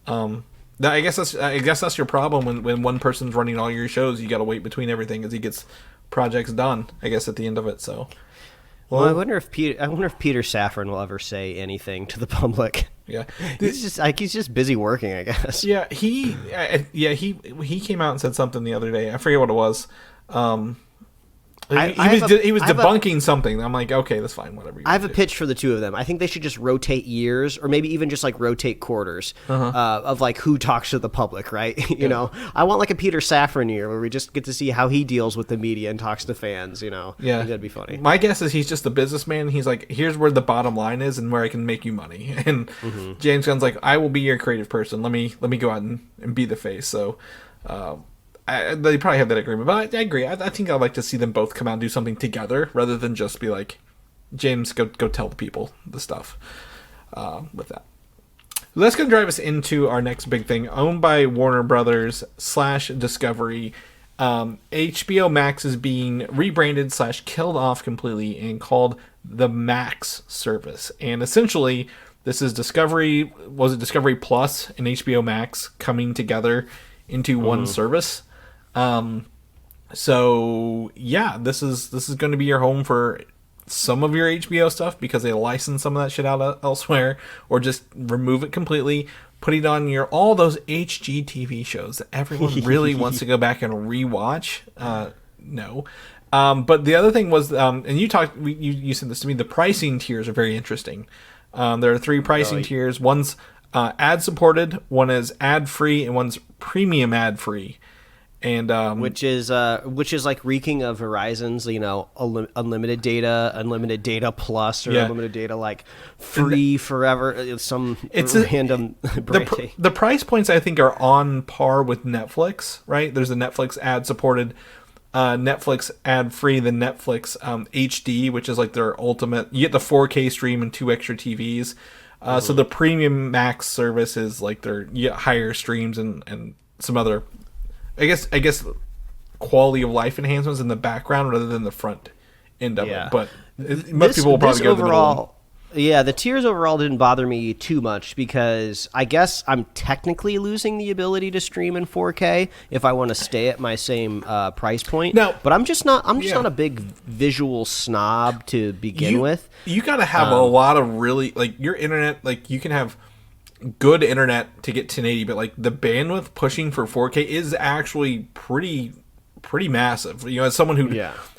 I guess that's your problem when one person's running all your shows. You got to wait between everything as he gets projects done, I guess, at the end of it. So. Well, I wonder if Peter Safran will ever say anything to the public. Yeah, he's just busy working, I guess. Yeah, he came out and said something the other day. I forget what it was. He was debunking something. I'm like, okay, that's fine, whatever. I have a pitch for the two of them. I think they should just rotate years, or maybe even just like rotate quarters of like who talks to the public, right? you know, I want like a Peter Safran year where we just get to see how he deals with the media and talks to fans. You know, yeah, I think that'd be funny. My guess is he's just a businessman. He's like, here's where the bottom line is and where I can make you money. And James Gunn's like, I will be your creative person. Let me go out and be the face. So. They probably have that agreement, but I agree. I think I'd like to see them both come out and do something together rather than just be like, James, go tell the people the stuff with that. That's going to drive us into our next big thing. Owned by Warner Brothers / Discovery, HBO Max is being rebranded / killed off completely and called the Max service. And essentially, this is Discovery Plus and HBO Max coming together into one service. So yeah, this is going to be your home for some of your HBO stuff because they license some of that shit out elsewhere, or just remove it completely, put it on all those HGTV shows that everyone really wants to go back and rewatch. No. But the other thing was, and you sent this to me, the pricing tiers are very interesting. There are 3 pricing tiers. One's ad supported, one is ad free, and one's premium ad free. And which is like reeking of Verizon's, you know, unlimited data plus, or unlimited data like free forever. It's random brand. The price points I think are on par with Netflix, right? There's a Netflix ad supported, Netflix ad free, the Netflix HD, which is like their ultimate. You get the 4K stream and 2 extra TVs. So the premium Max service is like you get higher streams and some other. I guess quality of life enhancements in the background rather than the front end of it. But most people will probably go to the middle one. Yeah, the tiers overall didn't bother me too much because I guess I'm technically losing the ability to stream in 4K if I want to stay at my same price point. No, but I'm just not a big visual snob to begin with. You got to have a lot of really, like, your internet, like, you can have good internet to get 1080, but like the bandwidth pushing for 4K is actually pretty massive. You know, as someone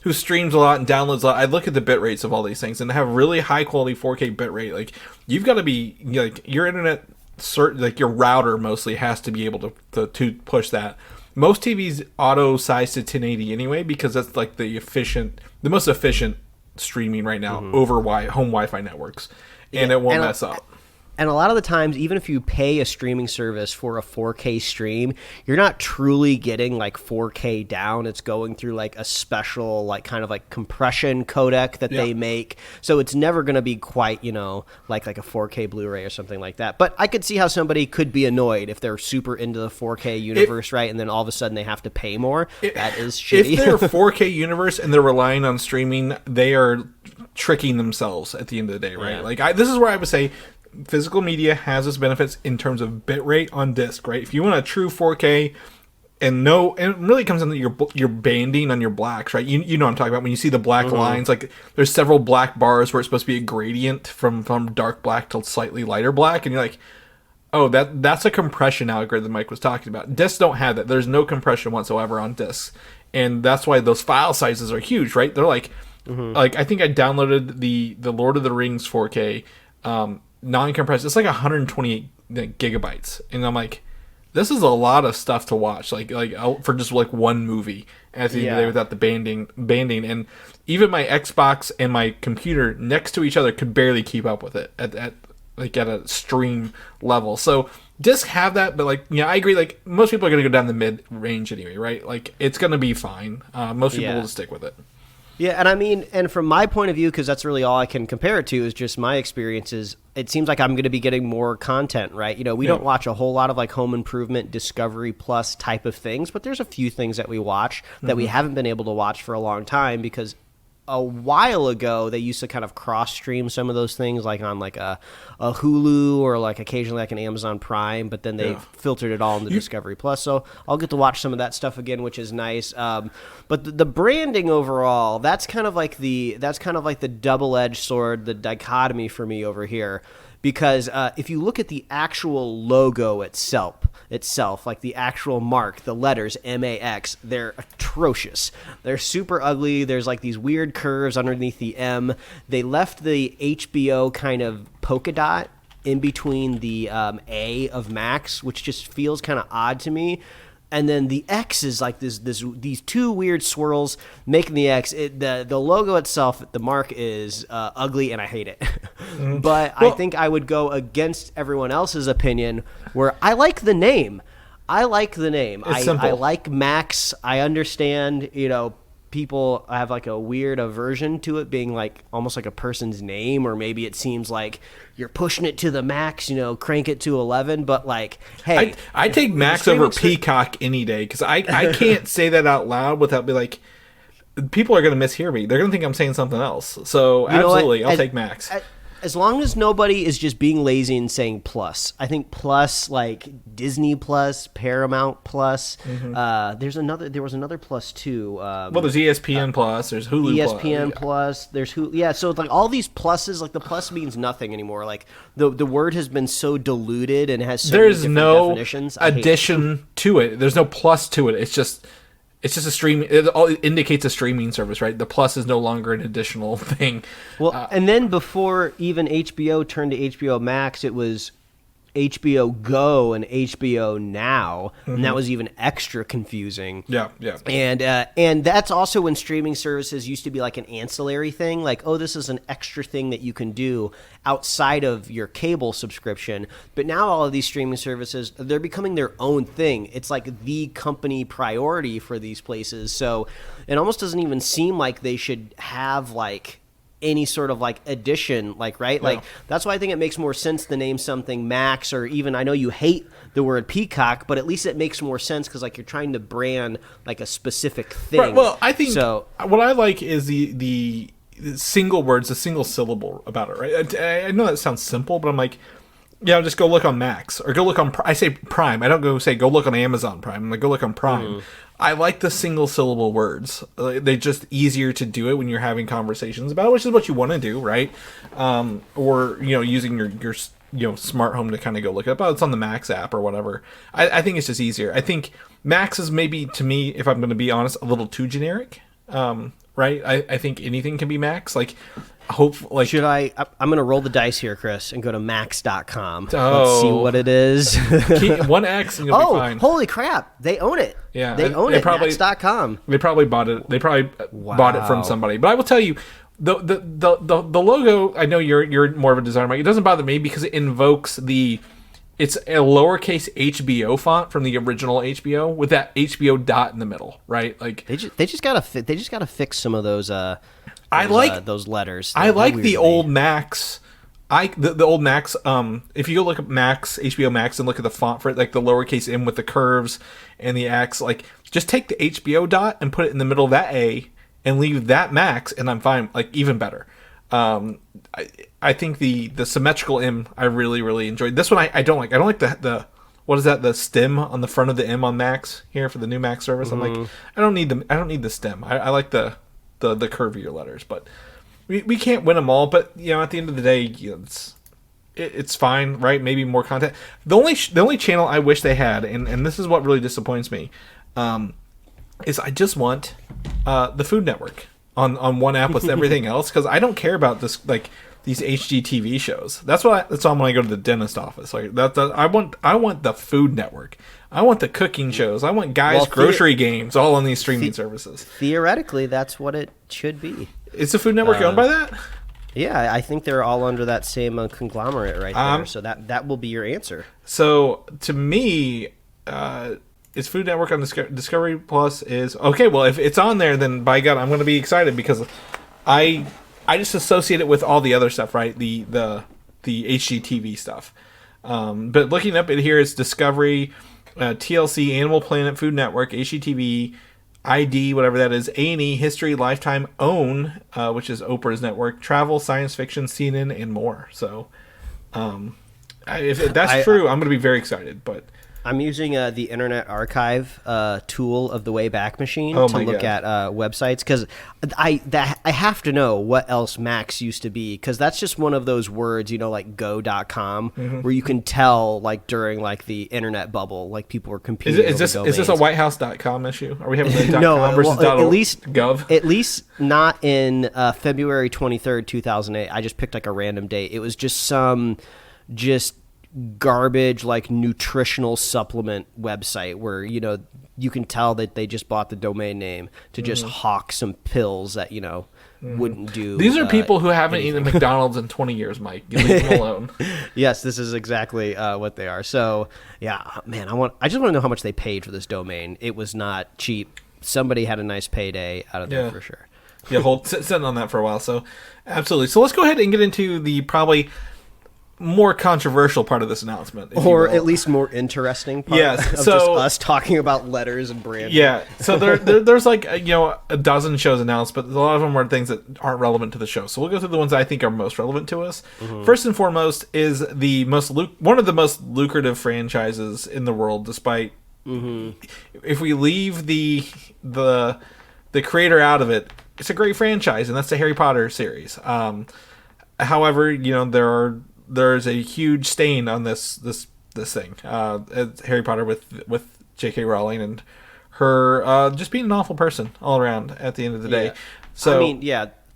who streams a lot and downloads a lot, I look at the bit rates of all these things and have really high quality 4K bit rate. Like, you've got to be, like, your internet, like your router mostly has to be able to push that. Most TVs auto size to 1080 anyway because that's like the most efficient streaming right now over home Wi-Fi networks, and it won't mess up. And a lot of the times, even if you pay a streaming service for a 4K stream, you're not truly getting like 4K down. It's going through like a special, like, kind of like compression codec that they make. So it's never going to be quite, you know, like a 4K Blu-ray or something like that. But I could see how somebody could be annoyed if they're super into the 4K universe, right? And then all of a sudden they have to pay more. That is shitty. If they're 4K universe and they're relying on streaming, they are tricking themselves at the end of the day, right? Yeah. Like, this is where I would say physical media has its benefits in terms of bitrate on disc, right? If you want a true 4K, and it really comes into your banding on your blacks, right? You know what I'm talking about when you see the black lines. Like, there's several black bars where it's supposed to be a gradient from dark black to slightly lighter black, and you're like, oh, that's a compression algorithm Mike was talking about. Discs don't have that. There's no compression whatsoever on discs, and that's why those file sizes are huge, right? They're like, like, I think I downloaded the Lord of the Rings 4K. Non-compressed, it's like 128 gigabytes, and I'm like, this is a lot of stuff to watch, like for just like one movie at the end of the day without the banding, and even my Xbox and my computer next to each other could barely keep up with it at a stream level. So discs have that, but like, I agree, like, most people are gonna go down the mid range anyway, right? Like, it's gonna be fine. Most people will stick with it. Yeah, and I mean, and from my point of view, because that's really all I can compare it to is just my experiences, it seems like I'm going to be getting more content, right? You know, we don't watch a whole lot of like home improvement, Discovery Plus type of things, but there's a few things that we watch that we haven't been able to watch for a long time because a while ago they used to kind of cross stream some of those things like on like a Hulu or like occasionally like an Amazon Prime, but then they've filtered it all into Discovery Plus, so I'll get to watch some of that stuff again, which is nice. But the branding overall, that's kind of like the double-edged sword, the dichotomy for me over here, because if you look at the actual logo itself, itself, like the actual mark, the letters MAX, they're atrocious. They're super ugly. There's like these weird curves underneath the M. They left the HBO kind of polka dot in between the A of Max, which just feels kind of odd to me. And then the X is like these two weird swirls making the X. The logo itself, the mark is ugly, and I hate it. But I think I would go against everyone else's opinion, where I like the name. I like Max. I understand, people have like a weird aversion to it being like almost like a person's name, or maybe it seems like you're pushing it to the max, crank it to 11. But like, hey, I take Max over Peacock any day, because I can't say that out loud without be like, people are going to mishear me. They're going to think I'm saying something else. So absolutely, I'll take Max. As long as nobody is just being lazy and saying plus. I think plus, like Disney Plus, Paramount Plus. There was another plus too. There's ESPN Plus. There's Hulu ESPN Plus. There's Hulu. Yeah, so it's like all these pluses. Like the plus means nothing anymore. Like the word has been so diluted and has so many different definitions. Addition to it. There's no plus to it. It's just a stream. It indicates a streaming service, right? The plus is no longer an additional thing. Well, and then before even HBO turned to HBO Max, it was HBO Go and HBO Now, and that was even extra confusing. Yeah. And that's also when streaming services used to be like an ancillary thing, like, oh, this is an extra thing that you can do outside of your cable subscription. But now all of these streaming services, they're becoming their own thing. It's like the company priority for these places. So it almost doesn't even seem like they should have like any sort of like addition, like, right? Yeah. Like, that's why I think it makes more sense to name something Max, or even, I know you hate the word Peacock, but at least it makes more sense because like you're trying to brand like a specific thing. Right, well, I think what I like is the single words, the single syllable about it, right? I know that sounds simple, but I'm like, just go look on Max, or go look on, I say Prime. I don't go look on Amazon Prime. I'm like, go look on Prime. I like the single syllable words. They're just easier to do it when you're having conversations about it, which is what you want to do, right? Or using your smart home to kind of go look up. Oh, it's on the Max app or whatever. I think it's just easier. I think Max is maybe, to me, if I'm going to be honest, a little too generic. Right? I think anything can be Max. Like, should I'm going to roll the dice here, Chris, and go to max.com. Let's see what it is. One X and you'll be fine. Holy crap. They own it. Yeah. They own it. Max.com. They probably bought it. They probably bought it from somebody. But I will tell you, the logo, I know you're more of a designer, Mike. It doesn't bother me because it invokes it's a lowercase HBO font from the original HBO with that HBO dot in the middle, right? Like they just gotta fix some of those. Those letters. I like the old Max. The old Max. If you go look at Max, HBO Max, and look at the font for it, like the lowercase M with the curves and the X, like just take the HBO dot and put it in the middle of that A and leave that Max, and I'm fine. Like even better. I think the symmetrical M I really, really enjoyed. This one I don't like. I don't like the what is that? The stem on the front of the M on Max here for the new Max service. I'm like, I don't need the stem. I like the curvier letters, but we can't win them all. But at the end of the day, it's fine, right? Maybe more content. The only channel I wish they had, and this is what really disappoints me, is I just want the Food Network on one app with everything else, because I don't care about this like these HGTV shows. That's why I'm when I go to the dentist office. Like I want the Food Network. I want the cooking shows. I want guys' grocery games all on these streaming services. Theoretically, that's what it should be. Is the Food Network owned by that? Yeah, I think they're all under that same conglomerate right there. So that will be your answer. So to me, is Food Network on Discovery Plus is okay. Well, if it's on there, then by God, I'm going to be excited because I just associate it with all the other stuff, right? The HGTV stuff. But looking up it here, it's Discovery, TLC, Animal Planet, Food Network, HGTV, ID, whatever that is, A&E, History, Lifetime, OWN, which is Oprah's network, Travel, Science Fiction, CNN, and more. So, if that's true, I'm going to be very excited. But I'm using the Internet Archive tool of the Wayback Machine to look at websites, because I have to know what else Max used to be, because that's just one of those words, like go.com, where you can tell, like, during, like, the internet bubble, like, people were competing. Is this a whitehouse.com issue? Are we having the .com versus .gov? At least not in February 23rd, 2008. I just picked, like, a random date. It was just some garbage, like, nutritional supplement website where you can tell that they just bought the domain name to just hawk some pills that wouldn't do. These are people who haven't eaten McDonald's in 20 years, Mike. You leave them alone. Yes, this is exactly what they are. So yeah, man, I just want to know how much they paid for this domain. It was not cheap. Somebody had a nice payday out of there for sure. Yeah, sitting on that for a while. So absolutely. So let's go ahead and get into the probably more controversial part of this announcement, or at least more interesting part. Yes, of just us talking about letters and branding. Yeah, so there's like a dozen shows announced, but a lot of them are things that aren't relevant to the show. So we'll go through the ones I think are most relevant to us. First and foremost is one of the most lucrative franchises in the world, despite if we leave the creator out of it, it's a great franchise, and that's the Harry Potter series. However, there's a huge stain on this thing. It's Harry Potter with J.K. Rowling and her just being an awful person all around at the end of the day. So I mean,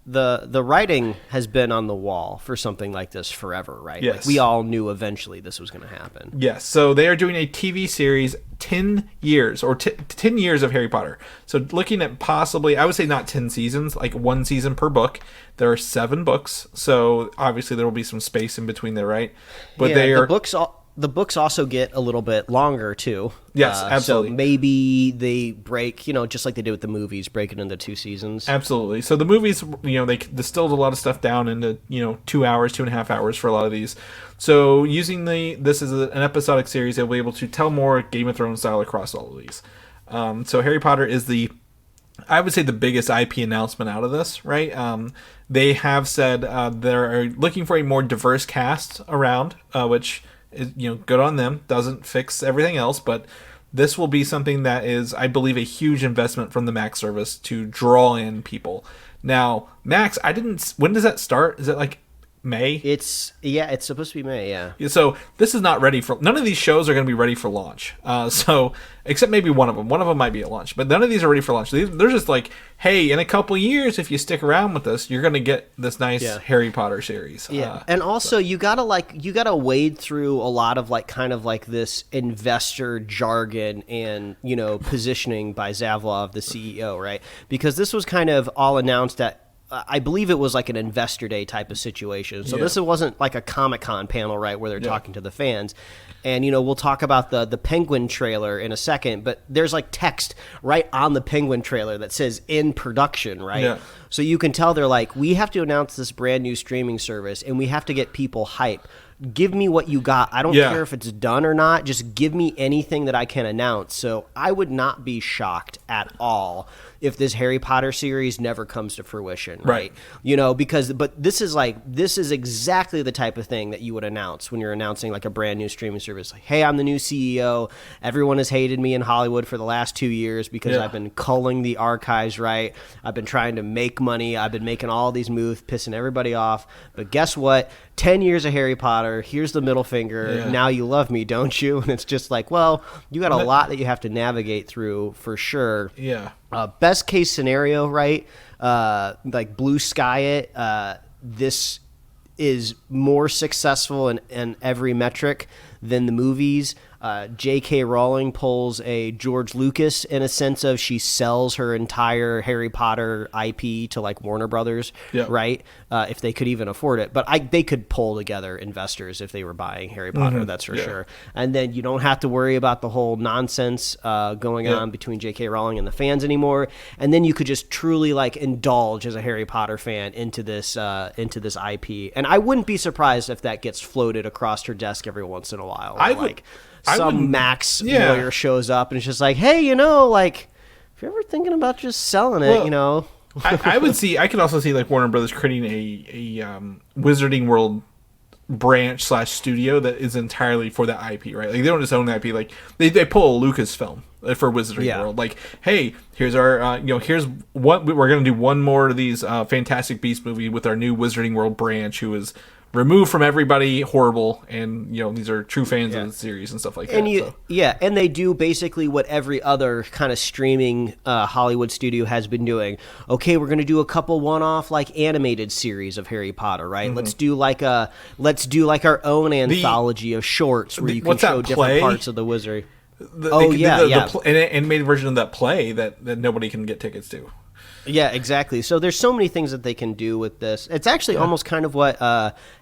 the writing has been on the wall for something like this forever, right? Yes. Like, we all knew eventually this was going to happen. Yes. So they are doing a TV series 10 years or 10 years of Harry Potter. So looking at possibly, I would say not 10 seasons, like one season per book. There are 7 books. So obviously there will be some space in between there, right? But the books also get a little bit longer too. Yes, absolutely. So maybe they break, just like they did with the movies, break it into 2 seasons. Absolutely. So the movies, they distilled a lot of stuff down into 2 hours, 2.5 hours for a lot of these. So using this as an episodic series, they'll be able to tell more Game of Thrones style across all of these. So Harry Potter is I would say the biggest IP announcement out of this, right? They have said they're looking for a more diverse cast around, which is, good on them. Doesn't fix everything else, but this will be something that is, I believe, a huge investment from the Max service to draw in people. Now, Max, when does that start? Is it like May? It's supposed to be May, yeah. So this is not ready for, none of these shows are going to be ready for launch. So except maybe one of them. One of them might be at launch, but none of these are ready for launch. They're just like, hey, in a couple years, if you stick around with us, you're going to get this nice Harry Potter series. Yeah, and also you gotta wade through a lot of this investor jargon and positioning by Zavlov, the CEO, right? Because this was kind of all announced at, I believe it was like an investor day type of situation. So this wasn't like a Comic-Con panel, right, where they're talking to the fans. And, we'll talk about the Penguin trailer in a second, but there's like text right on the Penguin trailer that says in production, right? Yeah. So you can tell they're like, we have to announce this brand new streaming service and we have to get people hype. Give me what you got. I don't care if it's done or not. Just give me anything that I can announce. So I would not be shocked at all if this Harry Potter series never comes to fruition, right? But this is exactly the type of thing that you would announce when you're announcing like a brand new streaming service. Like, hey, I'm the new CEO. Everyone has hated me in Hollywood for the last 2 years because I've been culling the archives, right? I've been trying to make money. I've been making all these moves, pissing everybody off. But guess what? 10 years of Harry Potter. Here's the middle finger. Yeah. Now you love me, don't you? And it's just like, well, you got a lot that you have to navigate through for sure. Yeah. Best case scenario, right? Like blue sky it. This is more successful in every metric than the movies. J.K. Rowling pulls a George Lucas in a sense of she sells her entire Harry Potter IP to like Warner Brothers, right? If they could even afford it. But they could pull together investors if they were buying Harry Potter, that's for sure. And then you don't have to worry about the whole nonsense going on between J.K. Rowling and the fans anymore. And then you could just truly like indulge as a Harry Potter fan into this IP. And I wouldn't be surprised if that gets floated across her desk every once in a while. Some Max lawyer shows up and it's just like, hey, if you're ever thinking about just selling it, I could also see like Warner Brothers creating a Wizarding World branch / studio that is entirely for that IP, right? Like they don't just own the IP. Like they pull a Lucasfilm for Wizarding World. Like, hey, here's our here's what we're gonna do one more of these Fantastic Beasts movie with our new Wizarding World branch, who is removed from everybody horrible, and these are true fans of the series and stuff like that. And and they do basically what every other kind of streaming Hollywood studio has been doing. Okay, we're going to do a couple one-off like animated series of Harry Potter, right? Let's do like our own anthology of shorts where you can show different parts of the wizardry. An animated version of that play that nobody can get tickets to. Yeah, exactly. So there's so many things that they can do with this. It's actually almost kind of what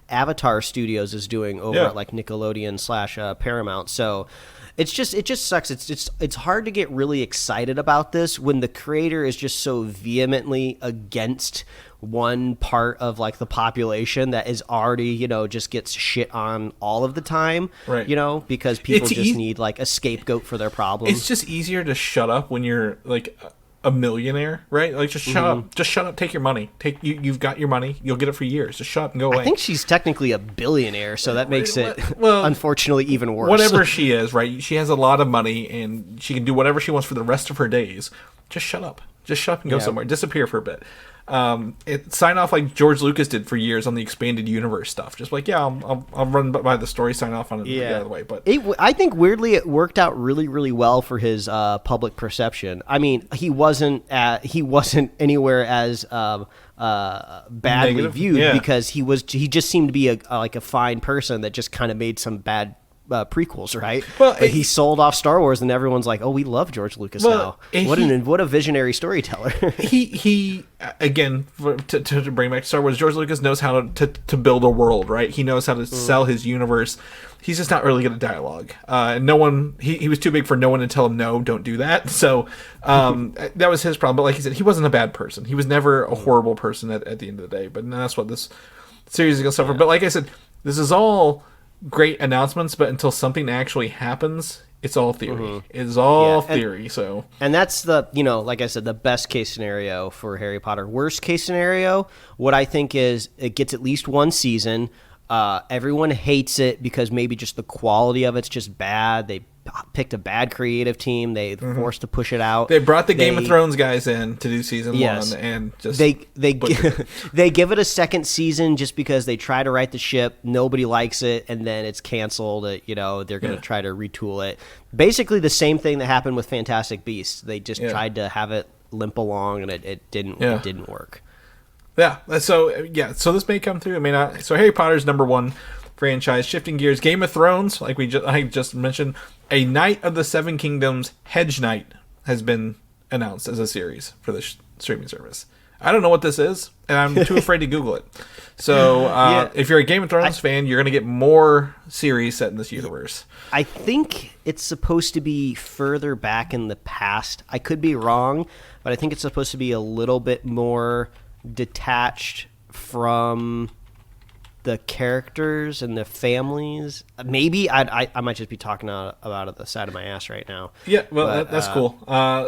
Avatar Studios is doing over at like Nickelodeon / Paramount. So it just sucks. It's hard to get really excited about this when the creator is just so vehemently against one part of like the population that is already just gets shit on all of the time, right? Because people need like a scapegoat for their problems. It's just easier to shut up when you're like a millionaire, right? Like just shut up. Just shut up. Take your money. You've got your money. You'll get it for years. Just shut up and go away. I think she's technically a billionaire, so that makes it unfortunately even worse. Whatever she is, right? She has a lot of money and she can do whatever she wants for the rest of her days. Just shut up. Just shut up and go somewhere. Disappear for a bit. Sign off like George Lucas did for years on the expanded universe stuff. Just like, I'll run by the story, sign off on it, get out of the way. But I think weirdly it worked out really, really well for his public perception. I mean, he wasn't anywhere as badly negative? viewed because he just seemed to be a fine person that just kind of made some bad prequels, right? But he sold off Star Wars, and everyone's like, "Oh, we love George Lucas now. What a visionary storyteller." he again to bring back Star Wars. George Lucas knows how to build a world, right? He knows how to sell his universe. He's just not really good at dialogue. No one. He was too big for no one to tell him no, don't do that. So that was his problem. But like he said, he wasn't a bad person. He was never a horrible person at the end of the day. But that's what this series is gonna suffer. But like I said, this is all great announcements, but until something actually happens, it's all theory. It's all theory. And that's the like I said, the best case scenario for Harry Potter. Worst case scenario, what I think is it gets at least one season. Everyone hates it because maybe just the quality of it's just bad. They picked a bad creative team. They forced to push it out. They brought the Game of Thrones guys in to do season 1, and just they give it a second season just because they try to right the ship. Nobody likes it, and then it's canceled. They're going to try to retool it. Basically, the same thing that happened with Fantastic Beasts. They just tried to have it limp along, and it didn't. It didn't work. Yeah. So this may come through. It may not. So Harry Potter's #1 franchise. Shifting gears, Game of Thrones, like I just mentioned, a Knight of the Seven Kingdoms Hedge Knight has been announced as a series for the streaming service. I don't know what this is, and I'm too afraid to Google it. So if you're a Game of Thrones fan, you're going to get more series set in this universe. I think it's supposed to be further back in the past. I could be wrong, but I think it's supposed to be a little bit more detached from the characters and the families. Maybe I might just be talking about the side of my ass right now. Yeah, well, that's cool.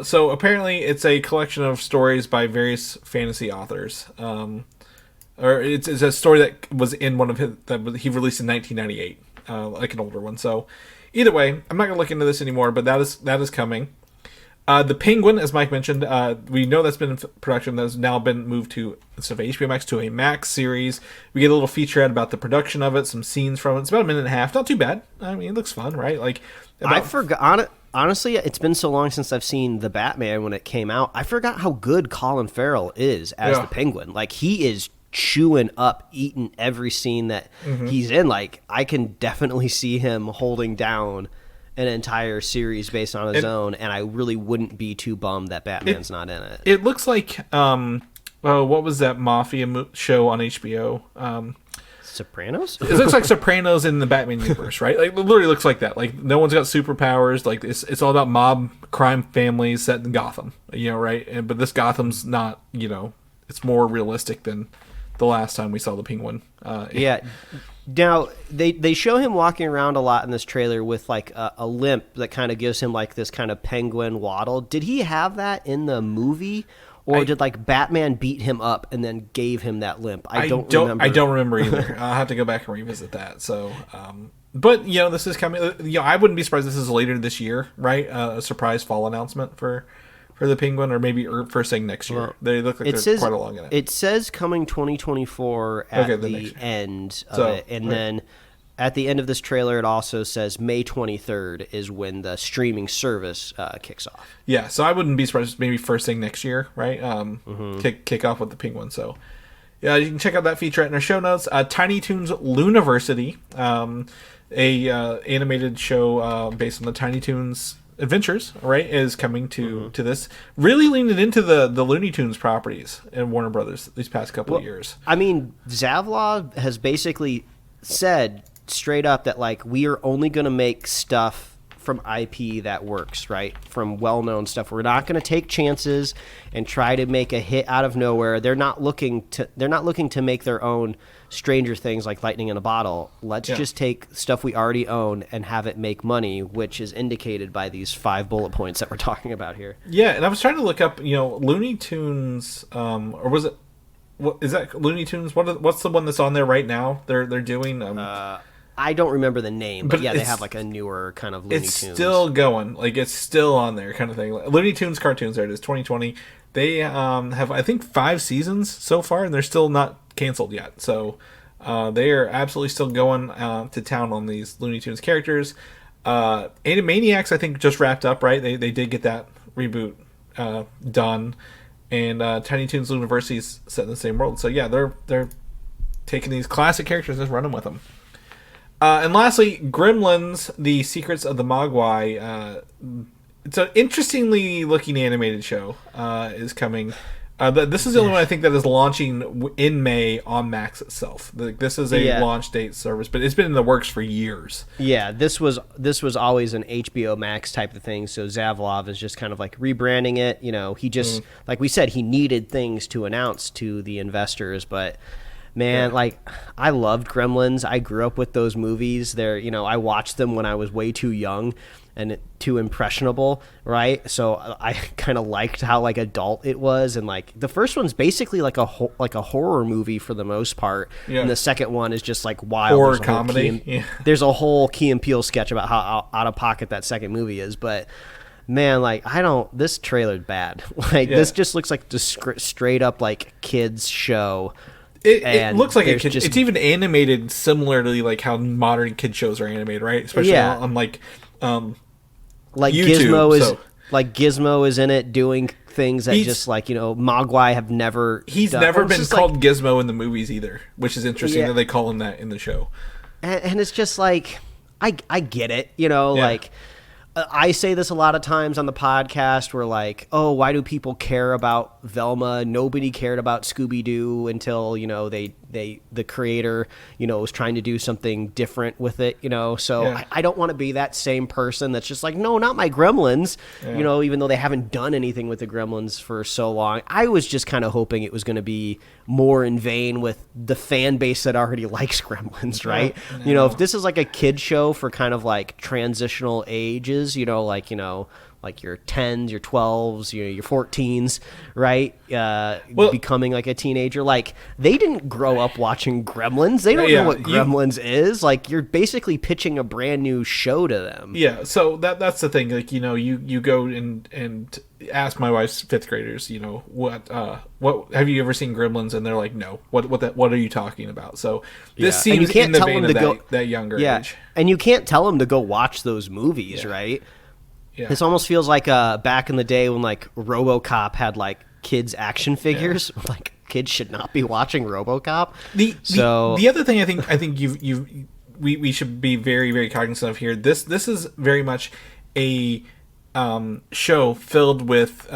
So apparently it's a collection of stories by various fantasy authors. Or it's a story that was in one of his that he released in 1998, like an older one. So either way, I'm not gonna look into this anymore. But that is coming. The Penguin, as Mike mentioned, we know that's been in production. That's now been moved to instead of HBO Max to a Max series. We get a little featurette about the production of it, some scenes from it. It's about 1.5 minutes. Not too bad. I mean, it looks fun, right? Like I forgot. Honestly, it's been so long since I've seen the Batman when it came out. I forgot how good Colin Farrell is as the Penguin. Like he is chewing up, eating every scene that he's in. Like I can definitely see him holding down an entire series based on his own, and I really wouldn't be too bummed that Batman's not in it. It looks like what was that mafia show on HBO? Sopranos? It looks like Sopranos in the Batman universe, right? Like it literally looks like that. Like no one's got superpowers. Like it's all about mob crime families set in Gotham, right? But this Gotham's not, it's more realistic than the last time we saw the Penguin. Now, they show him walking around a lot in this trailer with, like, a limp that kind of gives him, like, this kind of penguin waddle. Did he have that in the movie, Or did like Batman beat him up and then gave him that limp? I don't remember. I don't remember either. I'll have to go back and revisit that. So, but this is coming. I wouldn't be surprised this is later this year, right? A surprise fall announcement for the Penguin, or maybe first thing next year. Well, they look like they're quite along in it. It says coming 2024 at the end of it, and then at the end of this trailer, it also says May 23rd is when the streaming service kicks off. Yeah, so I wouldn't be surprised maybe first thing next year, right? Kick off with the Penguin. So yeah, you can check out that featurette in our show notes. Tiny Toons Looniversity, a animated show based on the Tiny Toons Adventures, right, is coming to this. Really leaning into the Looney Tunes properties in Warner Brothers these past couple of years. I mean, Zaslav has basically said straight up that like we are only going to make stuff from IP that works, right? From well-known stuff. We're not going to take chances and try to make a hit out of nowhere. They're not looking to make their own Stranger Things like lightning in a bottle. Let's just take stuff we already own and have it make money, which is indicated by these 5 bullet points that we're talking about here. Yeah, and I was trying to look up, Looney Tunes, or was it? What is that? Looney Tunes? What's the one that's on there right now? They're doing. I don't remember the name, but yeah, they have like a newer kind of Looney Tunes. It's still going, like it's still on there, kind of thing. Looney Tunes cartoons. There it is, 2020. They have, I think, 5 seasons so far, and they're still not canceled yet. So they are absolutely still going to town on these Looney Tunes characters. Animaniacs, I think, just wrapped up, right? They did get that reboot done, and Tiny Toons Looniversity is set in the same world. So yeah, they're taking these classic characters and just running with them. And lastly, Gremlins: The Secrets of the Mogwai. It's an interestingly looking animated show is coming. This is the only one I think that is launching in May on Max itself. This is a launch date service, but it's been in the works for years. Yeah, this was always an HBO Max type of thing. So Zaslav is just kind of like rebranding it. He just like we said, he needed things to announce to the investors, but. Man, like, I loved Gremlins. I grew up with those movies. I watched them when I was way too young and too impressionable, right? So I kind of liked how, like, adult it was. And, like, the first one's basically like a horror movie for the most part. Yeah. And the second one is just, like, wild. Horror comedy. There's a whole Key and Peele sketch about how out of pocket that second movie is. But, man, like, this trailer's bad. Like, this just looks like the straight up, like, kids show. It looks like it's even animated similarly like how modern kid shows are animated, right? Especially on like YouTube, Gizmo is in it doing things that just like Mogwai have never. He's done. never been called Gizmo in the movies either, which is interesting that they call him that in the show. And it's just like I get it, like. I say this a lot of times on the podcast where like, oh, why do people care about Velma? Nobody cared about Scooby-Doo until, the creator, was trying to do something different with it, So I don't want to be that same person that's just like, no, not my Gremlins, even though they haven't done anything with the Gremlins for so long. I was just kind of hoping it was going to be more in vain with the fan base that already likes Gremlins, right? If this is like a kid show for kind of like transitional ages, like your 10s, your 12s, your 14s, right? Becoming like a teenager. Like, they didn't grow up watching Gremlins. They don't know what Gremlins is. Like, you're basically pitching a brand new show to them. Yeah, so that's the thing. Like, you go and ask my wife's 5th graders, what have you ever seen Gremlins? And they're like, no. What are you talking about? So this seems in the vein of that younger age. And you can't tell them to go watch those movies, right? Yeah. This almost feels like back in the day when like RoboCop had like kids action figures. Yeah. Like, kids should not be watching RoboCop. The other thing I think we should be very, very cognizant of here. This is very much a show filled with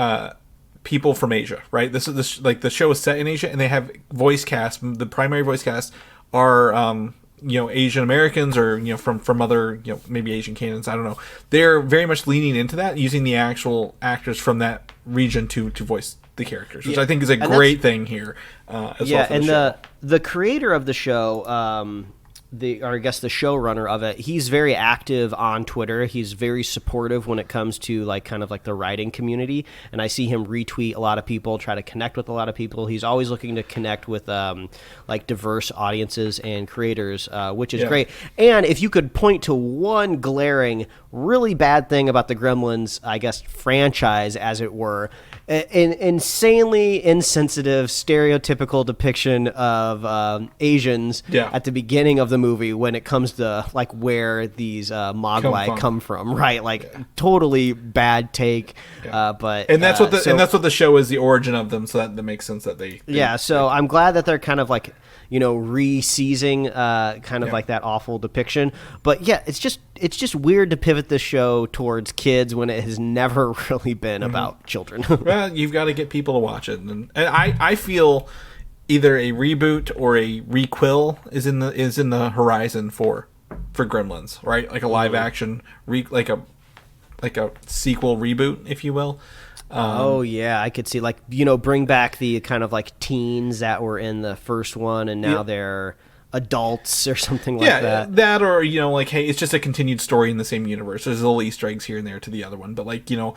people from Asia, right? The show is set in Asia, and they have voice cast. The primary voice cast are Asian Americans or from other maybe Asian canons. I don't know. They're very much leaning into that, using the actual actors from that region to voice the characters, which I think is a great thing here. As well for and the creator of the show, the showrunner of it, he's very active on Twitter. He's very supportive when it comes to like kind of like the writing community, and I see him retweet a lot of people, try to connect with a lot of people. He's always looking to connect with like diverse audiences and creators, which is great. And if you could point to one glaring, really bad thing about the Gremlins, I guess, franchise, as it were, an insanely insensitive, stereotypical depiction of Asians at the beginning of the movie when it comes to like where these Mogwai come from, right? Like totally bad take. But that's what the show is, the origin of them. So that makes sense that they So I'm glad that they're kind of like, you know, re-seizing kind of like that awful depiction. But yeah, it's just weird to pivot the show towards kids when it has never really been about children. Well, you've got to get people to watch it, and I feel either a reboot or a requel is in the horizon for Gremlins, right? Like a live action like a sequel reboot, if you will. I could see, like, you know, bring back the kind of like teens that were in the first one and now they're adults or something like that. That, or, you know, like, hey, it's just a continued story in the same universe. There's little Easter eggs here and there to the other one, but like, you know,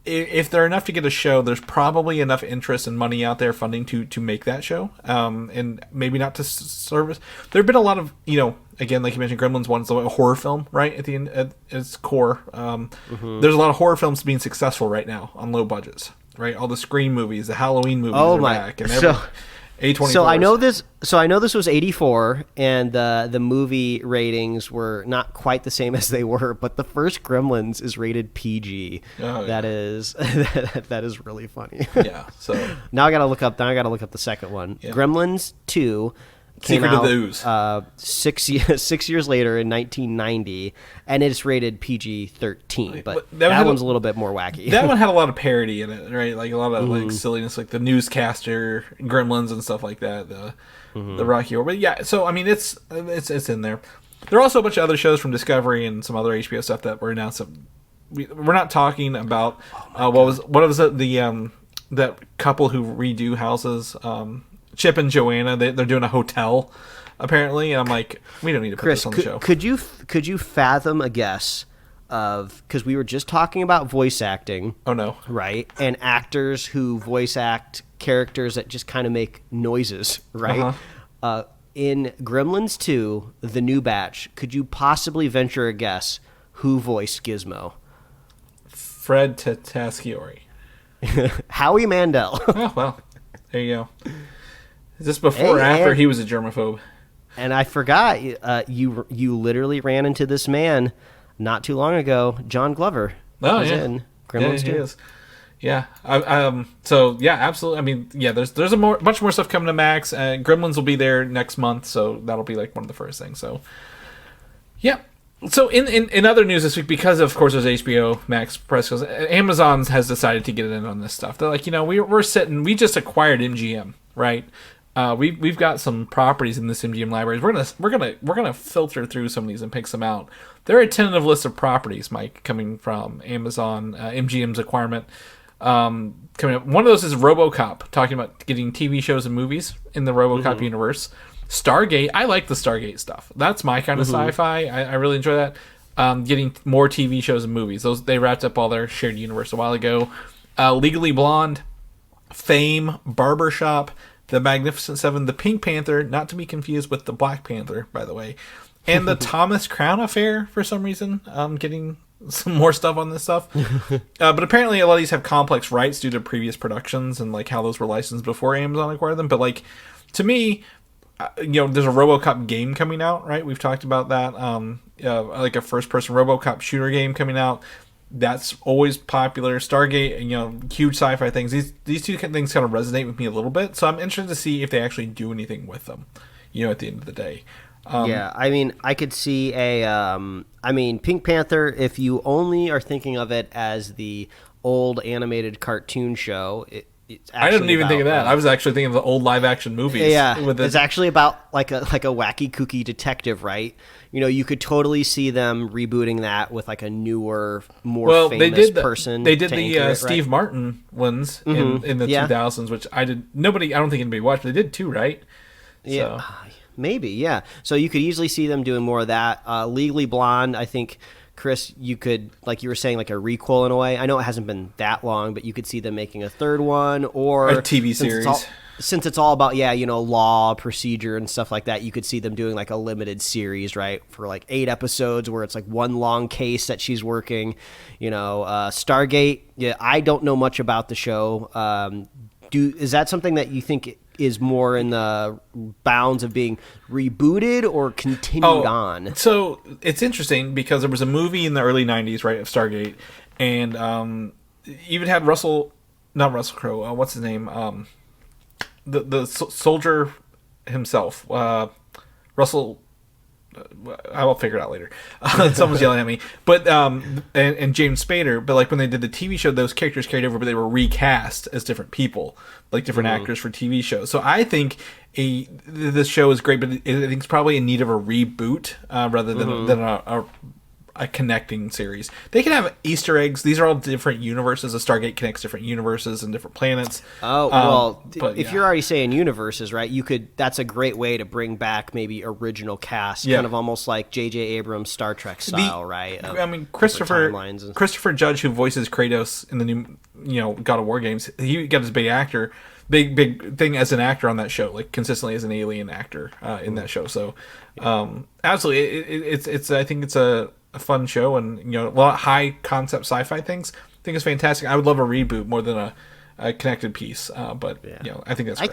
if they're enough to get a show, there's probably enough interest and money out there funding to make that show, and maybe not to service. There have been a lot of, you know, again, like you mentioned, Gremlins 1 is a horror film, right? At the end, at its core, there's a lot of horror films being successful right now on low budgets, right? All the Scream movies, the Halloween movies are back, and A24. So I know this was 84, and the movie ratings were not quite the same as they were, but the first Gremlins is rated PG. That is really funny. Yeah. So now I gotta look up the second one. Yeah. Gremlins 2 came Secret out of the Ooze. 6 years later in 1990, and it's rated PG-13. But that one's a little bit more wacky. That one had a lot of parody in it, right? Like a lot of like silliness, like the newscaster Gremlins and stuff like that. The Rocky Horror. But yeah, so I mean, it's in there. There are also a bunch of other shows from Discovery and some other HBO stuff that were announced. We're not talking about what was it, the that couple who redo houses. Chip and Joanna, they're doing a hotel, apparently, and I'm like, we don't need to put this on the show. Could you fathom a guess of, because we were just talking about voice acting. Oh no! Right, and actors who voice act characters that just kind of make noises, right? In Gremlins 2, the new batch, could you possibly venture a guess who voiced Gizmo? Fred Tatasciore. Howie Mandel. Oh well, there you go. Is this before or after he was a germaphobe? And I forgot, you literally ran into this man not too long ago. John Glover was in Gremlins 2. Is. Yeah. So yeah, absolutely. I mean, yeah. There's a bunch more stuff coming to Max. Gremlins will be there next month, so that'll be like one of the first things. So yeah. So in other news this week, because of course there's HBO Max press, Amazon has decided to get in on this stuff. They're like, you know, we just acquired MGM, right? We've got some properties in this MGM libraries. We're gonna filter through some of these and pick some out. There are a tentative list of properties, Mike, coming from Amazon, MGM's acquirement. Coming up, one of those is RoboCop, talking about getting TV shows and movies in the RoboCop universe. Stargate, I like the Stargate stuff. That's my kind of sci-fi. I really enjoy that. Getting more TV shows and movies. They wrapped up all their shared universe a while ago. Legally Blonde, Fame, Barbershop, The Magnificent Seven, The Pink Panther, not to be confused with The Black Panther, by the way, and The Thomas Crown Affair, for some reason. Getting some more stuff on this stuff. But apparently a lot of these have complex rights due to previous productions and like how those were licensed before Amazon acquired them. But like, to me, you know, there's a RoboCop game coming out, right? We've talked about that. Like a first-person RoboCop shooter game coming out. That's always popular. Stargate, you know, huge sci-fi things. These two things kind of resonate with me a little bit. So I'm interested to see if they actually do anything with them, you know, at the end of the day. Yeah, I mean, I could see Pink Panther, if you only are thinking of it as the old animated cartoon show, I didn't even think of that. I was actually thinking of the old live action movies. Yeah, it's actually about like a wacky kooky detective, right? You know, you could totally see them rebooting that with like a newer, more famous person. They did the Steve Martin ones in the 2000s, which I don't think anybody watched, but they did too, right? Yeah. Maybe, yeah. So you could easily see them doing more of that. Legally Blonde, I think, Chris, you could, like you were saying, like a requel in a way. I know it hasn't been that long, but you could see them making a third one, or a TV series. Since it's all about, law, procedure, and stuff like that, you could see them doing like a limited series, right, for like 8 episodes where it's like one long case that she's working. Stargate, yeah, I don't know much about the show. Is that something that you think is more in the bounds of being rebooted or continued on? So it's interesting because there was a movie in the early 90s, right, of Stargate, and even had not Russell Crowe, what's his name? The soldier himself, Russell. I will figure it out later. Someone's yelling at me. But and James Spader. But like when they did the TV show, those characters carried over, but they were recast as different people, like different actors for TV shows. So I think this show is great, but I think it's probably in need of a reboot rather than a connecting series. They can have Easter eggs. These are all different universes. A Stargate connects different universes and different planets. Oh, well, if you're already saying universes, right, that's a great way to bring back maybe original cast, kind of almost like J.J. Abrams' Star Trek style, right? Christopher Judge, who voices Kratos in the new, God of War games, he got his big thing as an actor on that show, like consistently as an alien actor in that show. So, absolutely, it's I think it's a fun show, and a lot of high concept sci-fi things. I think it's fantastic. I would love a reboot more than a connected piece, but I think that's great.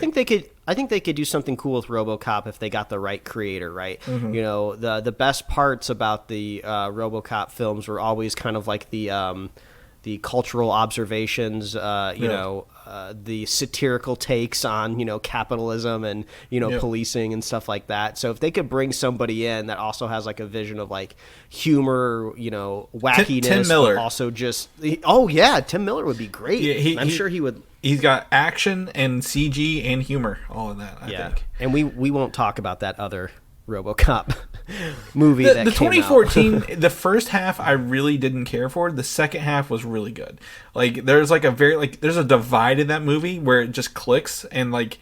I think they could do something cool with RoboCop if they got the right creator, right? The best parts about the RoboCop films were always kind of like the cultural observations, the satirical takes on, capitalism and, policing and stuff like that. So if they could bring somebody in that also has like a vision of like humor, wackiness, Tim Miller. But also just, Tim Miller would be great. Yeah, I'm sure he would. He's got action and CG and humor all in that, I think. And we won't talk about that other RoboCop movie the came 2014 out. The first half I really didn't care for. The second half was really good. Like there's like there's a divide in that movie where it just clicks, and like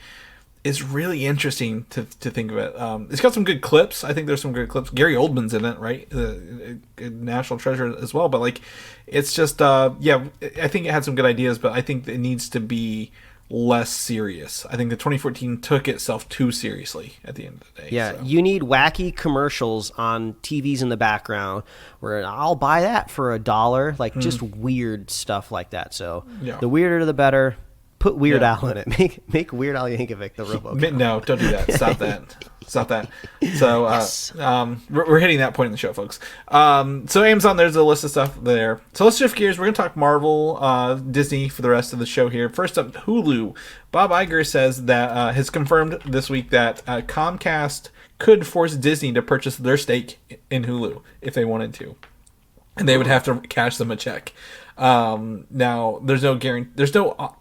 it's really interesting to think of it. It's got some good clips. I think there's some good clips. Gary Oldman's in it, right? A national treasure as well. But like it's just I think it had some good ideas, but I think it needs to be less serious. I think the 2014 took itself too seriously at the end of the day. Yeah, so. You need wacky commercials on TVs in the background where I'll buy that for $1, like just weird stuff like that. So the weirder the better. Put Weird Al in it. Make Weird Al Yankovic the RoboCop. No, don't do that. Stop that. So yes. We're hitting that point in the show, folks. So Amazon, there's a list of stuff there. So let's shift gears. We're going to talk Marvel, Disney for the rest of the show here. First up, Hulu. Bob Iger says that has confirmed this week that Comcast could force Disney to purchase their stake in Hulu if they wanted to. And they would have to cash them a check. Now there's no guarantee.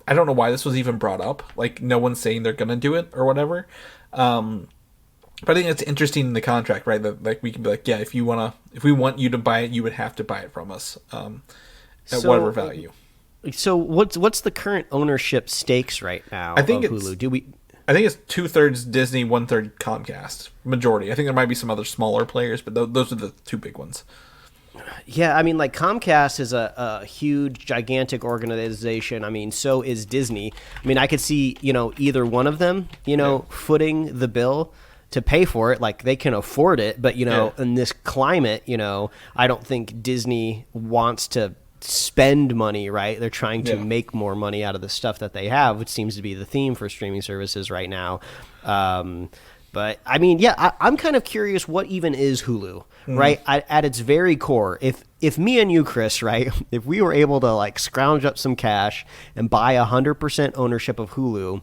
I don't know why this was even brought up. Like no one's saying they're gonna do it or whatever. But I think it's interesting in the contract, right? That like we can be like, yeah, if we want you to buy it, you would have to buy it from us at whatever value. So what's the current ownership stakes right now? I think of Hulu. I think it's 2/3 Disney, 1/3 Comcast. Majority. I think there might be some other smaller players, but those are the two big ones. Yeah, I mean, like Comcast is a huge, gigantic organization. I mean, so is Disney. I mean, I could see, either one of them, footing the bill to pay for it. Like they can afford it, but in this climate, I don't think Disney wants to spend money, right? They're trying to make more money out of the stuff that they have, which seems to be the theme for streaming services right now. But I mean, I'm kind of curious what even is Hulu, right? At its very core, if me and you, Chris, right, if we were able to like scrounge up some cash and buy 100% ownership of Hulu,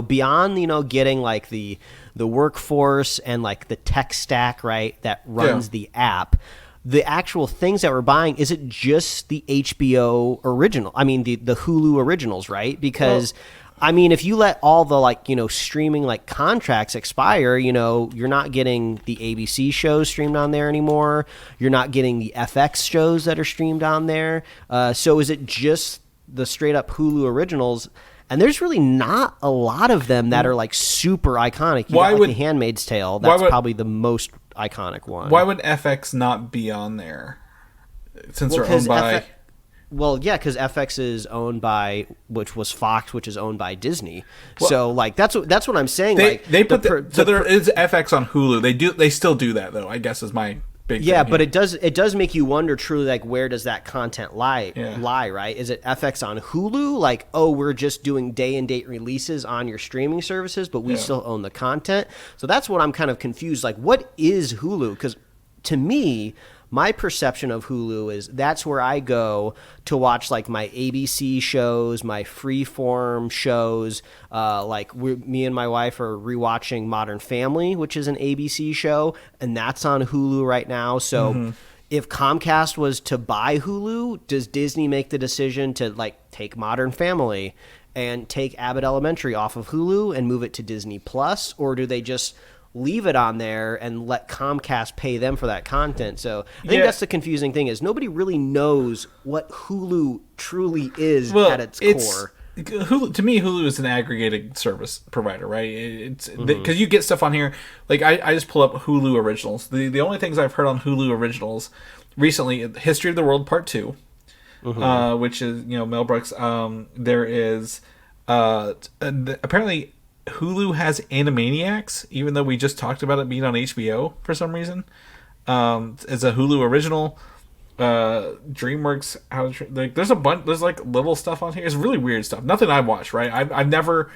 beyond getting like the workforce and like the tech stack, right, that runs the app. The actual things that we're buying, is it just the HBO original? I mean, the Hulu originals, right? Because I mean, if you let all the streaming contracts expire, you're not getting the ABC shows streamed on there anymore. You're not getting the FX shows that are streamed on there. So is it just the straight up Hulu originals? And there's really not a lot of them that are like super iconic. You Why got, would The Handmaid's Tale? That's probably the most iconic one. Why would FX not be on there? Since they're owned by... Well, yeah, because FX is owned by, which was Fox, which is owned by Disney. Well, so, like, that's what I'm saying. They put so there is FX on Hulu. They still do that though. I guess is my big thing but here. it does make you wonder truly, like, where does that content lie? Right? Is it FX on Hulu? Like, oh, we're just doing day and date releases on your streaming services, but we still own the content. So that's what I'm kind of confused. Like, what is Hulu? Because to me, my perception of Hulu is that's where I go to watch like my ABC shows, my Freeform shows. Me and my wife are rewatching Modern Family, which is an ABC show, and that's on Hulu right now. So if Comcast was to buy Hulu, does Disney make the decision to like take Modern Family and take Abbott Elementary off of Hulu and move it to Disney Plus, or do they just leave it on there and let Comcast pay them for that content? So I think that's the confusing thing, is nobody really knows what Hulu truly is at its core. Hulu, to me, Hulu is an aggregated service provider, right? It's because you get stuff on here. Like I just pull up Hulu originals. The only things I've heard on Hulu originals recently: History of the World Part 2, which is Mel Brooks. There is apparently Hulu has Animaniacs, even though we just talked about it being on HBO for some reason. It's a Hulu original. DreamWorks, there's a bunch. There's like little stuff on here. It's really weird stuff. Nothing I watch. Right? I've never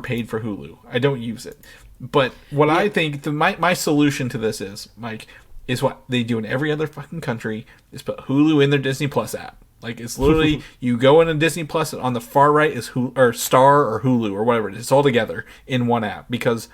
paid for Hulu. I don't use it. But what I think my solution to this is, Mike, is what they do in every other fucking country, is put Hulu in their Disney Plus app. Like, it's literally, you go into Disney Plus, and on the far right is Hulu, or Star or Hulu or whatever it is. It's all together in one app, because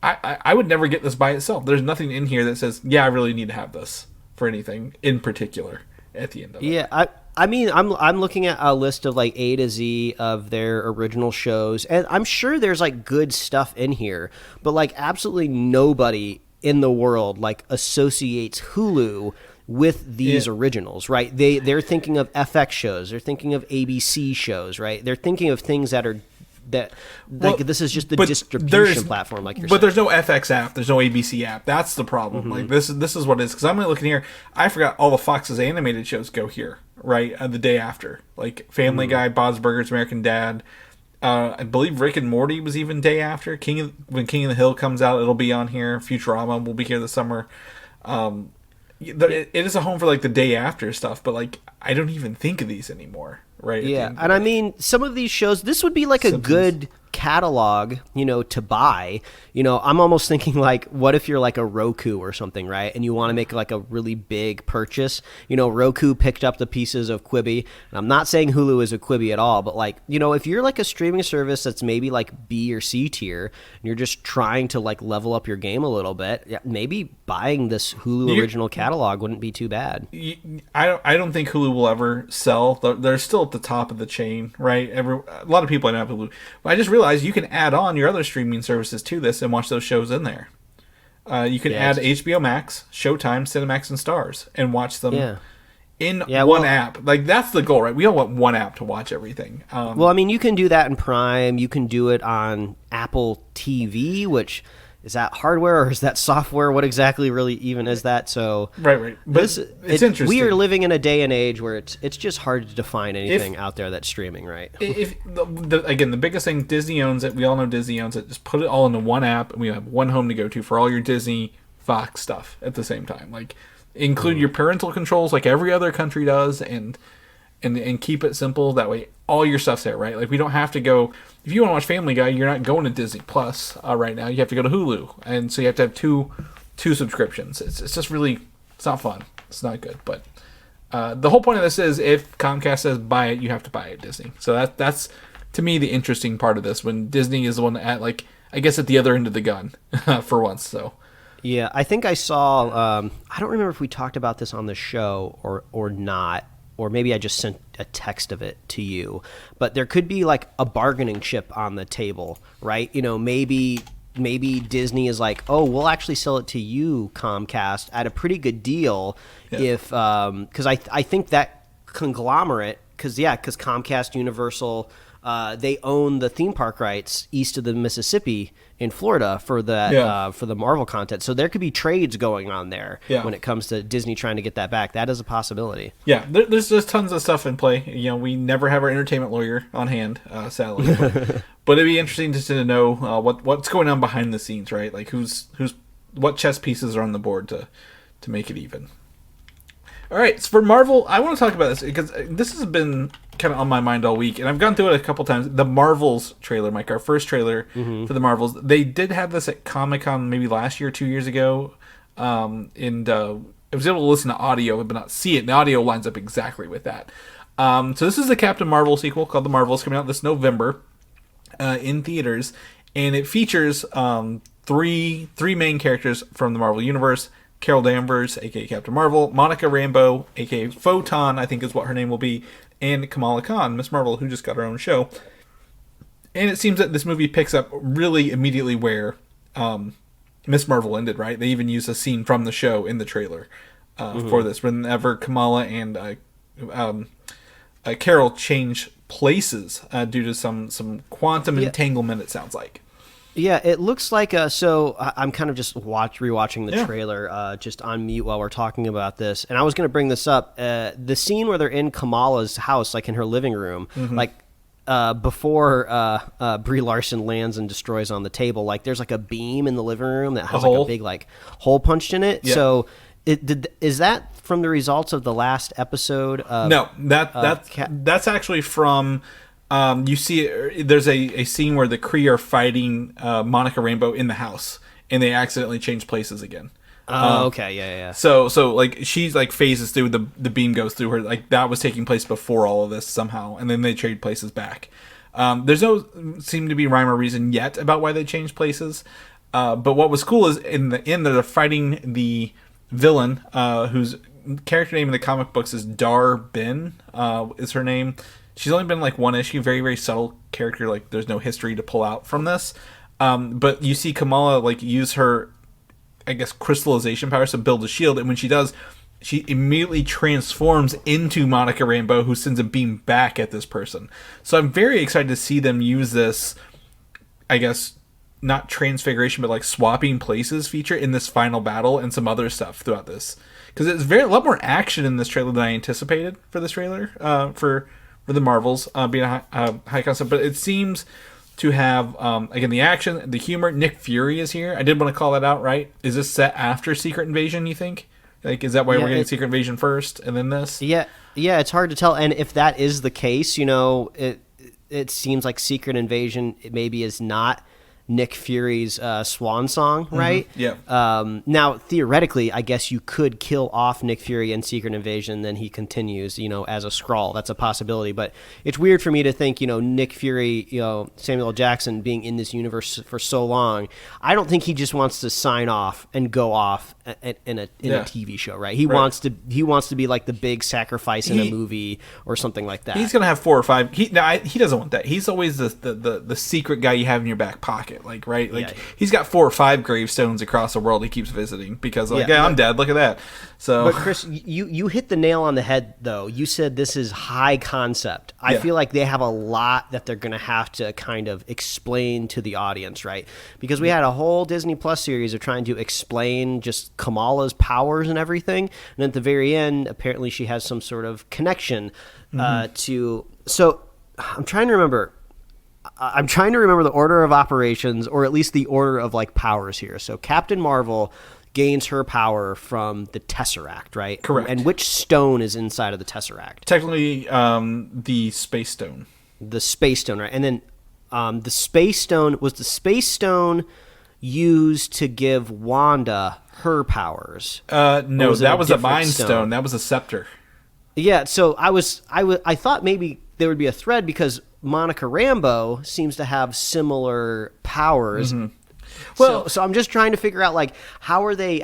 I would never get this by itself. There's nothing in here that says, I really need to have this for anything in particular at the end of it. Yeah, I mean, I'm looking at a list of like A to Z of their original shows, and I'm sure there's like good stuff in here, but like absolutely nobody in the world like associates Hulu with these originals, right? They're thinking of FX shows, they're thinking of ABC shows, right? They're thinking of things this is just the distribution platform, like you're saying. But there's no FX app, there's no ABC app. That's the problem. Like this is what it is. Because I'm looking here, I forgot all the Fox's animated shows go here, right? The day after, like Family Guy, Bob's Burgers, American Dad. I believe Rick and Morty was even day after. When King of the Hill comes out, it'll be on here. Futurama will be here this summer. It is a home for like the day after stuff, but like I don't even think of these anymore, right? Yeah, and I mean, some of these shows, this would be like a good catalog, to buy. I'm almost thinking like, what if you're like a Roku or something, right? And you want to make like a really big purchase. Roku picked up the pieces of Quibi, and I'm not saying Hulu is a Quibi at all, but like, if you're like a streaming service that's maybe like B or C tier, and you're just trying to like level up your game a little bit, maybe buying this Hulu original catalog wouldn't be too bad. I don't think Hulu will ever sell. They're still at the top of the chain, right? A lot of people I know have Hulu, but I just realized you can add on your other streaming services to this and watch those shows in there. You can add HBO Max, Showtime, Cinemax, and Stars and watch them in one app. Like, that's the goal, right? We don't want one app to watch everything. Well, I mean, you can do that in Prime. You can do it on Apple TV, which... Is that hardware or is that software? What exactly really even is that? So right. But it's interesting. We are living in a day and age where it's just hard to define anything out there that's streaming, right? Again, the biggest thing, Disney owns it. We all know Disney owns it. Just put it all into one app, and we have one home to go to for all your Disney, Fox stuff at the same time. Like, include your parental controls like every other country does, and keep it simple. That way, all your stuff's there, right? Like, we don't have to go. If you want to watch Family Guy, you're not going to Disney Plus right now. You have to go to Hulu, and so you have to have two subscriptions. It's just really, it's not fun. It's not good. But the whole point of this is, if Comcast says buy it, you have to buy it, Disney. So that's to me the interesting part of this, when Disney is the one at, like, I guess, at the other end of the gun for once. So yeah, I think I saw. I don't remember if we talked about this on the show or not. Or maybe I just sent a text of it to you. But there could be like a bargaining chip on the table, right? Maybe Disney is like, oh, we'll actually sell it to you, Comcast, at a pretty good deal. If because I think that conglomerate, because Comcast, Universal, they own the theme park rights east of the Mississippi in Florida for that for the Marvel content. So there could be trades going on there when it comes to Disney trying to get that back. That is a possibility. Yeah, there's just tons of stuff in play. We never have our entertainment lawyer on hand, sadly. But it'd be interesting just to know what's going on behind the scenes, right? Like what chess pieces are on the board to make it even. All right, so for Marvel, I want to talk about this because this has been kind of on my mind all week, and I've gone through it a couple times. The Marvels trailer, Mike, our first trailer for the Marvels, they did have this at Comic-Con maybe last year, 2 years ago, and I was able to listen to audio but not see it, and the audio lines up exactly with that. So this is the Captain Marvel sequel called The Marvels, coming out this November in theaters, and it features three main characters from the Marvel Universe: Carol Danvers, a.k.a. Captain Marvel; Monica Rambeau, a.k.a. Photon, I think is what her name will be; and Kamala Khan, Miss Marvel, who just got her own show. And it seems that this movie picks up really immediately where Miss Marvel ended, right? They even use a scene from the show in the trailer for this. Whenever Kamala and Carol change places due to some quantum entanglement, it sounds like. Yeah, it looks like so I'm kind of just rewatching the trailer just on mute while we're talking about this, and I was going to bring this up. The scene where they're in Kamala's house, like in her living room, like before Brie Larson lands and destroys on the table, like there's like a beam in the living room that has like a big like hole punched in it. Yeah. So is that from the results of the last episode? No, that's actually from. You see, there's a scene where the Kree are fighting Monica Rambeau in the house, and they accidentally change places again. Oh, okay, yeah. So like she's like phases through the beam goes through her. Like that was taking place before all of this somehow, and then they trade places back. There's no seem to be rhyme or reason yet about why they changed places. But what was cool is in the end they're fighting the villain, whose character name in the comic books is Dar Bin, is her name. She's only been like one issue, very, very subtle character. Like there's no history to pull out from this. But you see Kamala like use her, I guess, crystallization powers to build a shield. And when she does, she immediately transforms into Monica Rambeau, who sends a beam back at this person. So I'm very excited to see them use this, I guess, not transfiguration, but like swapping places feature in this final battle and some other stuff throughout this. Because it's a lot more action in this trailer than I anticipated for this trailer, for the Marvels being a high concept, but it seems to have again the action, the humor. Nick Fury is here. I did want to call that out, right? Is this set after Secret Invasion, you think? Like, is that why we're getting Secret Invasion first and then this? Yeah, it's hard to tell. And if that is the case, it seems like Secret Invasion maybe is not Nick Fury's swan song, right? Now, theoretically, I guess you could kill off Nick Fury in Secret Invasion, then he continues, as a Skrull. That's a possibility. But it's weird for me to think, Nick Fury, Samuel L. Jackson being in this universe for so long. I don't think he just wants to sign off and go off in a TV show, right? He wants to be like the big sacrifice in a movie or something like that. He's gonna have 4 or 5. He doesn't want that. He's always the secret guy you have in your back pocket. Like, right? Like, he's got 4 or 5 gravestones across the world he keeps visiting because, I'm dead. Look at that. So, but Chris, you hit the nail on the head, though. You said this is high concept. I feel like they have a lot that they're going to have to kind of explain to the audience, right? Because we had a whole Disney Plus series of trying to explain just Kamala's powers and everything. And at the very end, apparently she has some sort of connection to... So, I'm trying to remember the order of operations, or at least the order of like powers here. So Captain Marvel gains her power from the Tesseract, right? Correct. And which stone is inside of the Tesseract? Technically, the Space Stone. The Space Stone, right? And then the Space Stone used to give Wanda her powers? No, that was a Mind Stone. That was a scepter. Yeah, so I thought maybe there would be a thread because Monica Rambeau seems to have similar powers. Well, so I'm just trying to figure out like how are they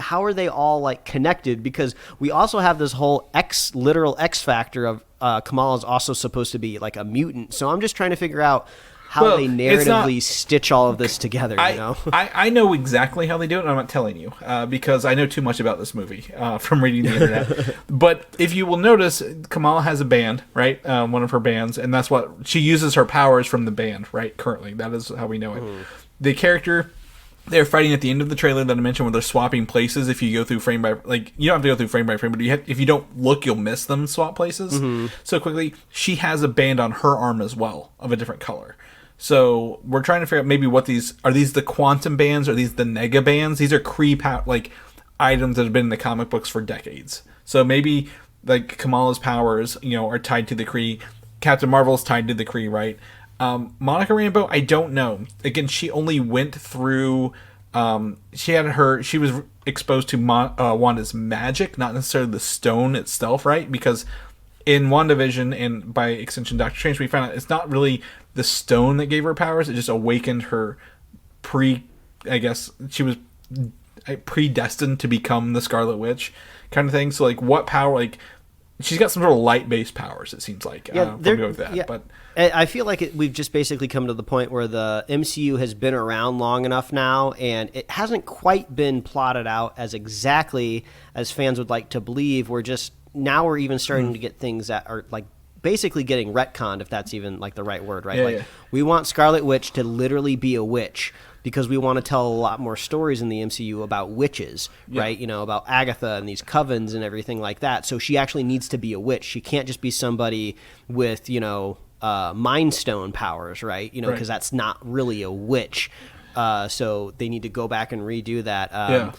all like connected, because we also have this whole literal X factor of Kamala's also supposed to be like a mutant. So I'm just trying to figure out how they narratively stitch all of this together. I know exactly how they do it, and I'm not telling you because I know too much about this movie from reading the internet. But if you will notice, Kamala has a band, right? One of her bands, and that's what she uses her powers from the band, right? Currently, that is how we know it. The character. They're fighting at the end of the trailer that I mentioned where they're swapping places. If you go through frame by... Like, you don't have to go through frame by frame, but if you don't look, you'll miss them swap places so quickly. She has a band on her arm as well of a different color. So we're trying to figure out maybe what these... Are these the quantum bands? Are these the nega bands? These are Kree items that have been in the comic books for decades. So maybe like Kamala's powers, are tied to the Kree. Captain Marvel's tied to the Kree, right? Monica Rambeau, I don't know. Again, she only went through. She was exposed to Wanda's magic, not necessarily the stone itself, right? Because in WandaVision and by extension Doctor Strange, we found out it's not really the stone that gave her powers. It just awakened her I guess she was predestined to become the Scarlet Witch kind of thing. So like what power, she's got some sort of light-based powers, it seems like. But I feel like we've just basically come to the point where the MCU has been around long enough now, and it hasn't quite been plotted out as exactly as fans would like to believe. We're even starting to get things that are basically getting retconned, if that's even the right word, right? We want Scarlet Witch to literally be a witch, because we want to tell a lot more stories in the MCU about witches, right? About Agatha and these covens and everything like that. So she actually needs to be a witch. She can't just be somebody with, Mind Stone powers, right? Because that's not really a witch. So they need to go back and redo that.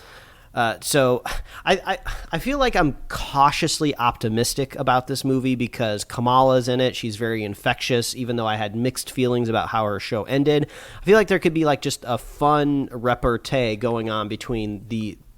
So I feel like I'm cautiously optimistic about this movie because Kamala's in it. She's very infectious, even though I had mixed feelings about how her show ended. I feel like there could be just a fun repartee going on between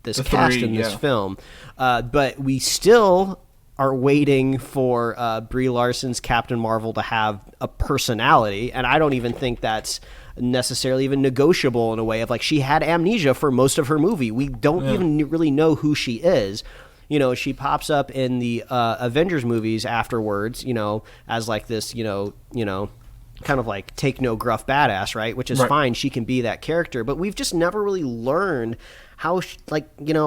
this cast in this film. But we still are waiting for Brie Larson's Captain Marvel to have a personality, and I don't even think that's necessarily even negotiable in a way of she had amnesia for most of her movie. We don't even really know who she is. She pops up in the Avengers movies afterwards, as this, kind of take no gruff badass, right? Which is fine. She can be that character, but we've just never really learned how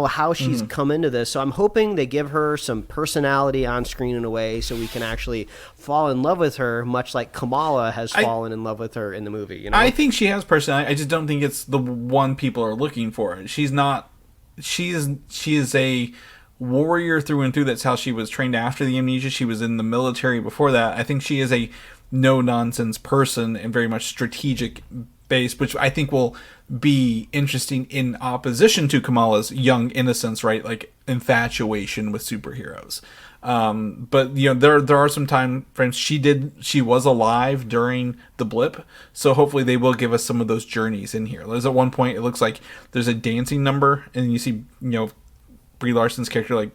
how she's come into this. So I'm hoping they give her some personality on screen in a way so we can actually fall in love with her, much like Kamala has fallen in love with her in the movie. I think she has personality. I just don't think it's the one people are looking for. She's not. She is a warrior through and through. That's how she was trained after the amnesia. She was in the military before that. I think she is a no-nonsense person and very much strategic based, which I think will be interesting in opposition to Kamala's young innocence, right? Infatuation with superheroes. But there are some time frames. She was alive during the blip, so hopefully they will give us some of those journeys in here. There's at one point it looks like there's a dancing number, and you see Brie Larson's character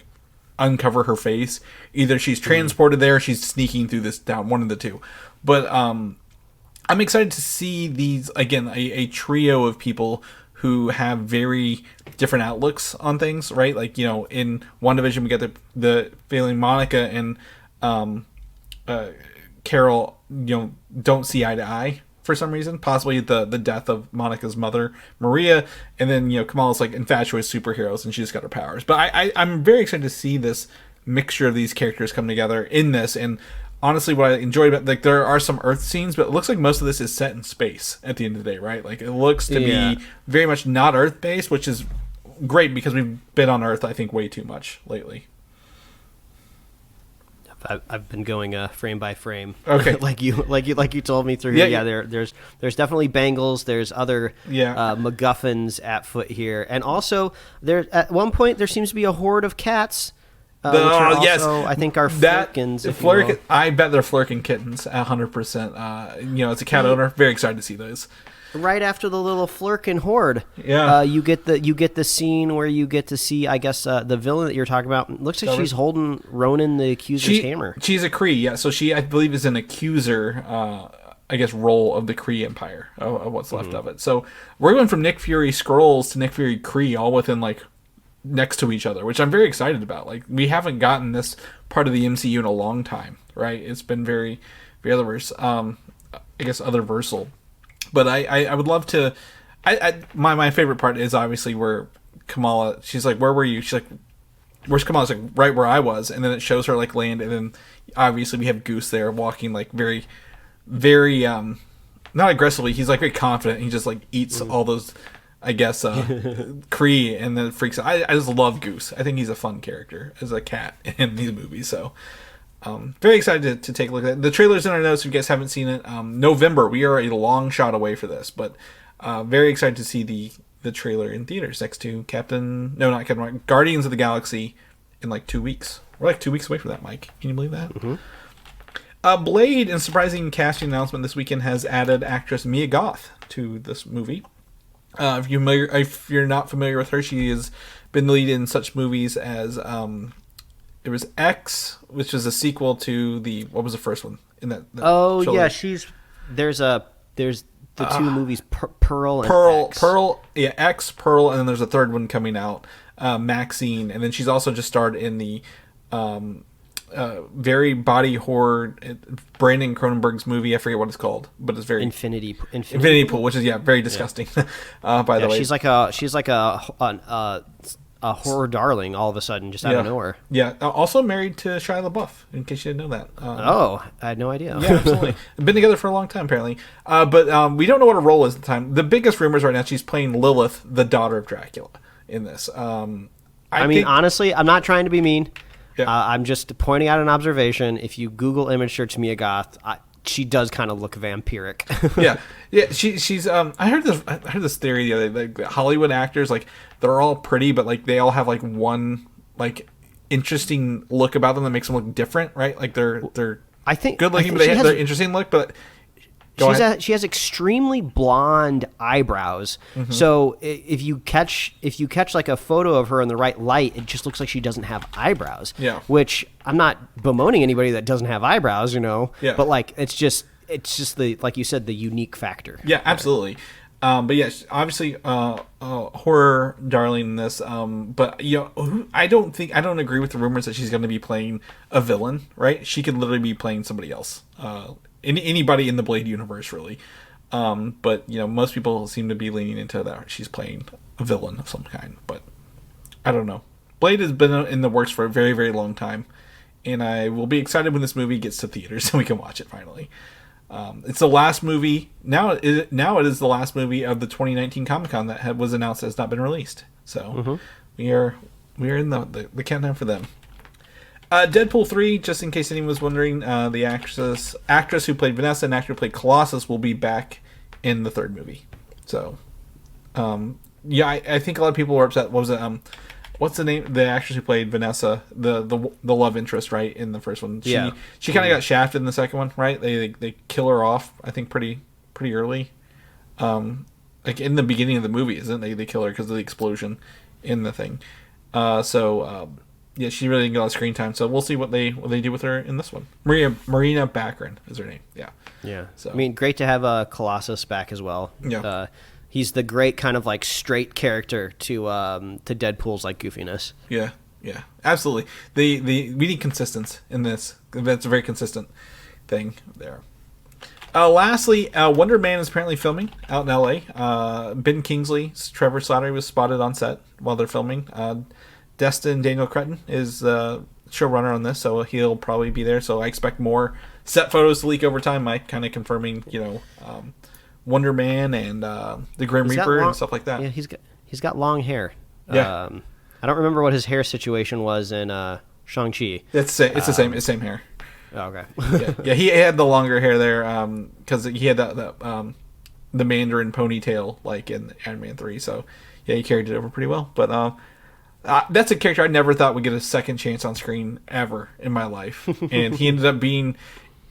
uncover her face. Either she's transported there, or she's sneaking through this down, one of the two. But I'm excited to see these again, a trio of people who have very different outlooks on things, right? In WandaVision, we got the feeling Monica and Carol, don't see eye to eye for some reason. Possibly the death of Monica's mother, Maria, and then Kamala's infatuated with superheroes, and she just got her powers. But I'm very excited to see this mixture of these characters come together in this. And honestly, what I enjoyed about there are some Earth scenes, but it looks like most of this is set in space at the end of the day, right? It looks to be very much not Earth based, which is great because we've been on Earth, I think, way too much lately. I've been going frame by frame. Okay, like you told me through here. Yeah, there's definitely bangles. There's other MacGuffins at foot here, and also there at one point there seems to be a horde of cats. Yes, I think are flurkins. I bet they're flurkin kittens, 100%. As a cat owner, very excited to see those. Right after the little flurkin horde, you get the scene where you get to see, I guess, the villain that you're talking about. It looks like she's holding Ronan the Accuser's hammer. She's a Kree, yeah. So she, I believe, is an accuser. I guess role of the Kree Empire of what's left of it. So we're going from Nick Fury Skrulls to Nick Fury Kree, all within next to each other, which I'm very excited about. We haven't gotten this part of the MCU in a long time, right? It's been very, very otherverse. I guess otherversal. But I would love to. My favorite part is obviously where Kamala. She's like, "Where were you?" She's like, "Where's Kamala?" It's like, "Right where I was." And then it shows her like land, and then obviously we have Goose there walking like very, very not aggressively. He's like very confident. He just like eats all those, I guess, Kree, and then freaks out. I just love Goose. I think he's a fun character as a cat in these movies. So. Very excited to take a look at it. The trailer's in our notes if you guys haven't seen it. November, we are a long shot away for this, but very excited to see the trailer in theaters next to not Captain, Guardians of the Galaxy in like 2 weeks. We're like 2 weeks away from that, Mike. Can you believe that? Mm-hmm. Blade, in surprising casting announcement this weekend, has added actress Mia Goth to this movie. If you're not familiar with her, she has been the lead in such movies as... It was X, which is a sequel to what was the first one in that? Trilogy? Yeah, there's the two movies, Pearl and X. X, Pearl, and then there's a third one coming out, Maxine, and then she's also just starred in the very body horror Brandon Cronenberg's movie. I forget what it's called, but it's very Infinity Pool, which is very disgusting. By the way, she's like a horror darling all of a sudden, just out of nowhere. Yeah, also married to Shia LaBeouf, in case you didn't know that. I had no idea. Yeah, absolutely. Been together for a long time, apparently. But we don't know what her role is at the time. The biggest rumors right now, she's playing Lilith, the daughter of Dracula, in this. I mean, honestly, I'm not trying to be mean. Yeah. I'm just pointing out an observation. If you Google image search Mia Goth, she does kind of look vampiric. yeah. She's. I heard this theory the other day. Like, Hollywood actors, like, they're all pretty, but like they all have like one like interesting look about them that makes them look different, right? Like they're I think good looking, but they have their interesting look. But she has extremely blonde eyebrows. Mm-hmm. So if you catch like a photo of her in the right light, it just looks like she doesn't have eyebrows. Yeah. Which I'm not bemoaning anybody that doesn't have eyebrows, Yeah. But like it's just the, like you said, the unique factor. Yeah, absolutely. But yes, obviously, horror darling in this. But I don't agree with the rumors that she's going to be playing a villain. Right? She could literally be playing somebody else. Anybody in the Blade universe, really. But most people seem to be leaning into that she's playing a villain of some kind. But I don't know. Blade has been in the works for a very, very long time, and I will be excited when this movie gets to theaters and we can watch it finally. It's the last movie now. It is the last movie of the 2019 Comic-Con that was announced has not been released. So we are in the countdown for them. Deadpool 3, just in case anyone was wondering, the actress who played Vanessa and actor who played Colossus will be back in the third movie. So, I think a lot of people were upset. What was it? What's the name? The actress who played Vanessa, the love interest, right, in the first one. She kind of got shafted in the second one, right? They kill her off, I think, pretty early. Like in the beginning of the movie, isn't it? They kill her because of the explosion in the thing. Yeah, she really didn't get a lot of screen time, so we'll see what they do with her in this one. Marina Baccarin is her name. Yeah. So I mean, great to have Colossus back as well. Yeah. He's the great kind of like straight character to Deadpool's like goofiness. Yeah, absolutely. We need consistency in this. That's a very consistent thing there. Lastly, Wonder Man is apparently filming out in L.A. Ben Kingsley's Trevor Slattery was spotted on set while they're filming. Destin Daniel Cretton is showrunner on this, so he'll probably be there. So I expect more set photos to leak over time, Mike, kind of confirming, Wonder Man and the Grim Reaper and stuff like that. Yeah, he's got long hair. Yeah. I don't remember what his hair situation was in Shang-Chi. It's the same hair. Oh, okay. yeah, he had the longer hair there because he had the Mandarin ponytail like in Iron Man 3. So yeah, he carried it over pretty well. But that's a character I never thought would get a second chance on screen ever in my life, and he ended up being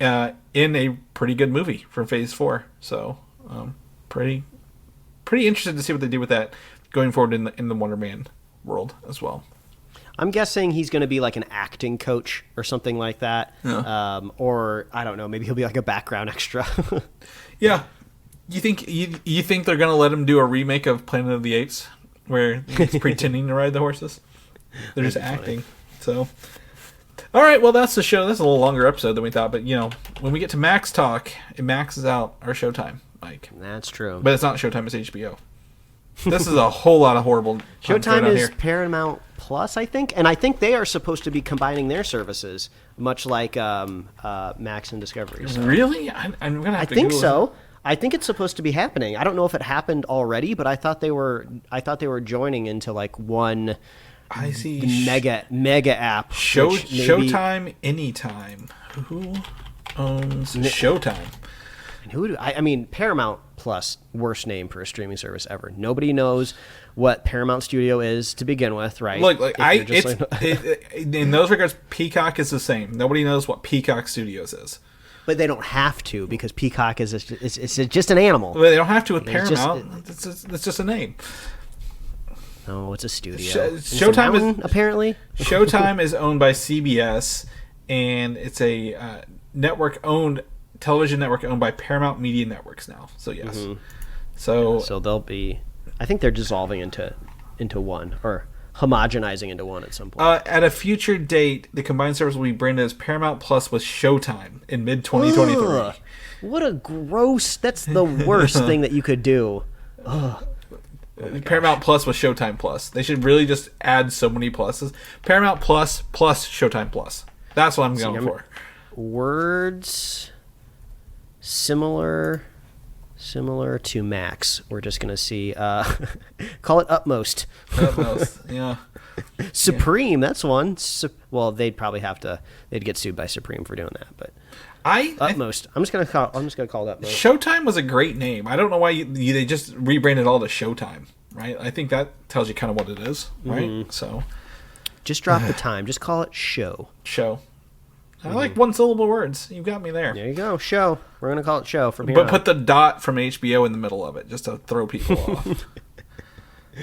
in a pretty good movie for Phase 4. So pretty interested to see what they do with that going forward in the Wonder Man world as well. I'm guessing he's going to be like an acting coach or something like that. Yeah. Or I don't know, maybe he'll be like a background extra. Yeah. You think they're going to let him do a remake of Planet of the Apes where he's pretending to ride the horses? They're just acting. So All right, well, that's the show. That's a little longer episode than we thought, but, when we get to Max Talk, it maxes out our Showtime, Mike. That's true. But it's not Showtime, it's HBO. This is a whole lot of horrible Showtime is here. Paramount Plus, I think, and I think they are supposed to be combining their services, much like Max and Discovery. So. Really? I'm gonna have I to think Google so. I think it's supposed to be happening. I don't know if it happened already, but I thought they were joining into like one. I see. Mega app. Showtime Anytime. Who owns Showtime? And who I mean, Paramount Plus, worst name for a streaming service ever. Nobody knows what Paramount Studio is to begin with, right? Look, in those regards, Peacock is the same. Nobody knows what Peacock Studios is. But they don't have to, because Peacock is it's just an animal. Well, they don't have to with Paramount. It's just a name. No, it's a studio. Showtime is apparently. Showtime is owned by CBS, and it's a television network owned by Paramount Media Networks now. So yes, so they'll be. I think they're dissolving into one, or homogenizing into one at some point. At a future date, the combined service will be branded as Paramount Plus with Showtime in mid-2023. What a gross! That's the worst thing that you could do. Ugh. Oh Paramount Plus with Showtime Plus. They should really just add so many pluses. Paramount Plus Showtime Plus. That's what I'm going for. Words similar to Max. We're just going to see. Call it Utmost. Utmost, yeah. Supreme, that's one. Well, they'd probably they'd get sued by Supreme for doing that, but Utmost. I'm just gonna call it Utmost. Showtime was a great name. I don't know why they just rebranded all to Showtime, right? I think that tells you kind of what it is, right? So just drop the time. Just call it Show. I like one syllable words. You got me there. There you go. Show. We're gonna call it Show from here But on. put the dot from HBO in the middle of it, just to throw people off.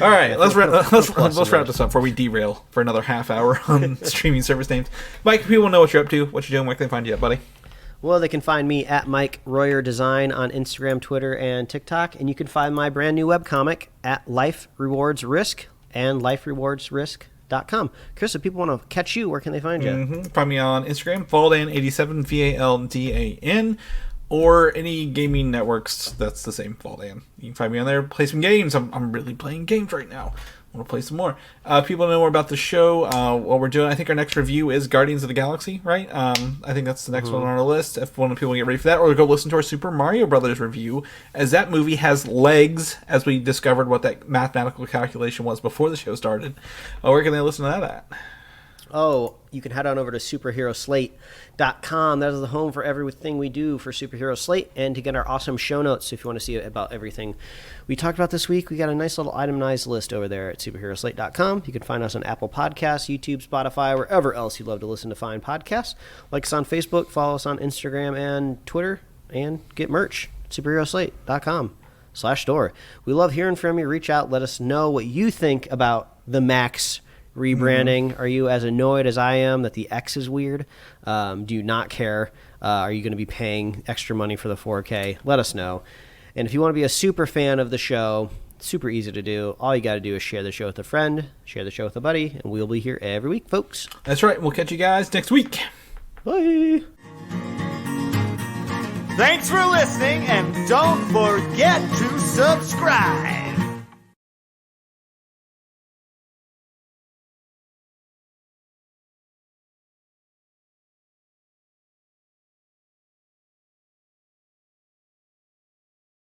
All right, let's wrap this up before we derail for another half hour on streaming service names. Mike, if people know what you're up to, what you're doing, where can they find you at, buddy? Well, they can find me at Mike Royer Design on Instagram, Twitter, and TikTok. And you can find my brand new webcomic at Life Rewards Risk and liferewardsrisk.com. Chris, if people want to catch you, where can they find you? Find me on Instagram, Valdan87, VALDAN, or any gaming networks that's the same, Valdan. You can find me on there, play some games. I'm really playing games right now. I want to play some more. People know more about the show, what we're doing. I think our next review is Guardians of the Galaxy, right? I think that's the next one on our list. If one of people get ready for that, or go listen to our Super Mario Brothers review, as that movie has legs, as we discovered what that mathematical calculation was before the show started. Where can they listen to that at? Oh, you can head on over to superheroslate.com. That is the home for everything we do for Superhero Slate, and to get our awesome show notes if you want to see about everything we talked about this week. We got a nice little itemized list over there at superheroslate.com. You can find us on Apple Podcasts, YouTube, Spotify, wherever else you love to listen to find podcasts. Like us on Facebook, follow us on Instagram and Twitter, and get merch at superheroslate.com/store. We love hearing from you. Reach out, let us know what you think about the Max rebranding. Are you as annoyed as I am that the X is weird? Do you not care? Are you going to be paying extra money for the 4K? Let us know. And if you want to be a super fan of the show, super easy to do. All you got to do is share the show with a friend, share the show with a buddy, and we'll be here every week, folks. That's right. We'll catch you guys next week. Bye. Thanks for listening, and don't forget to subscribe.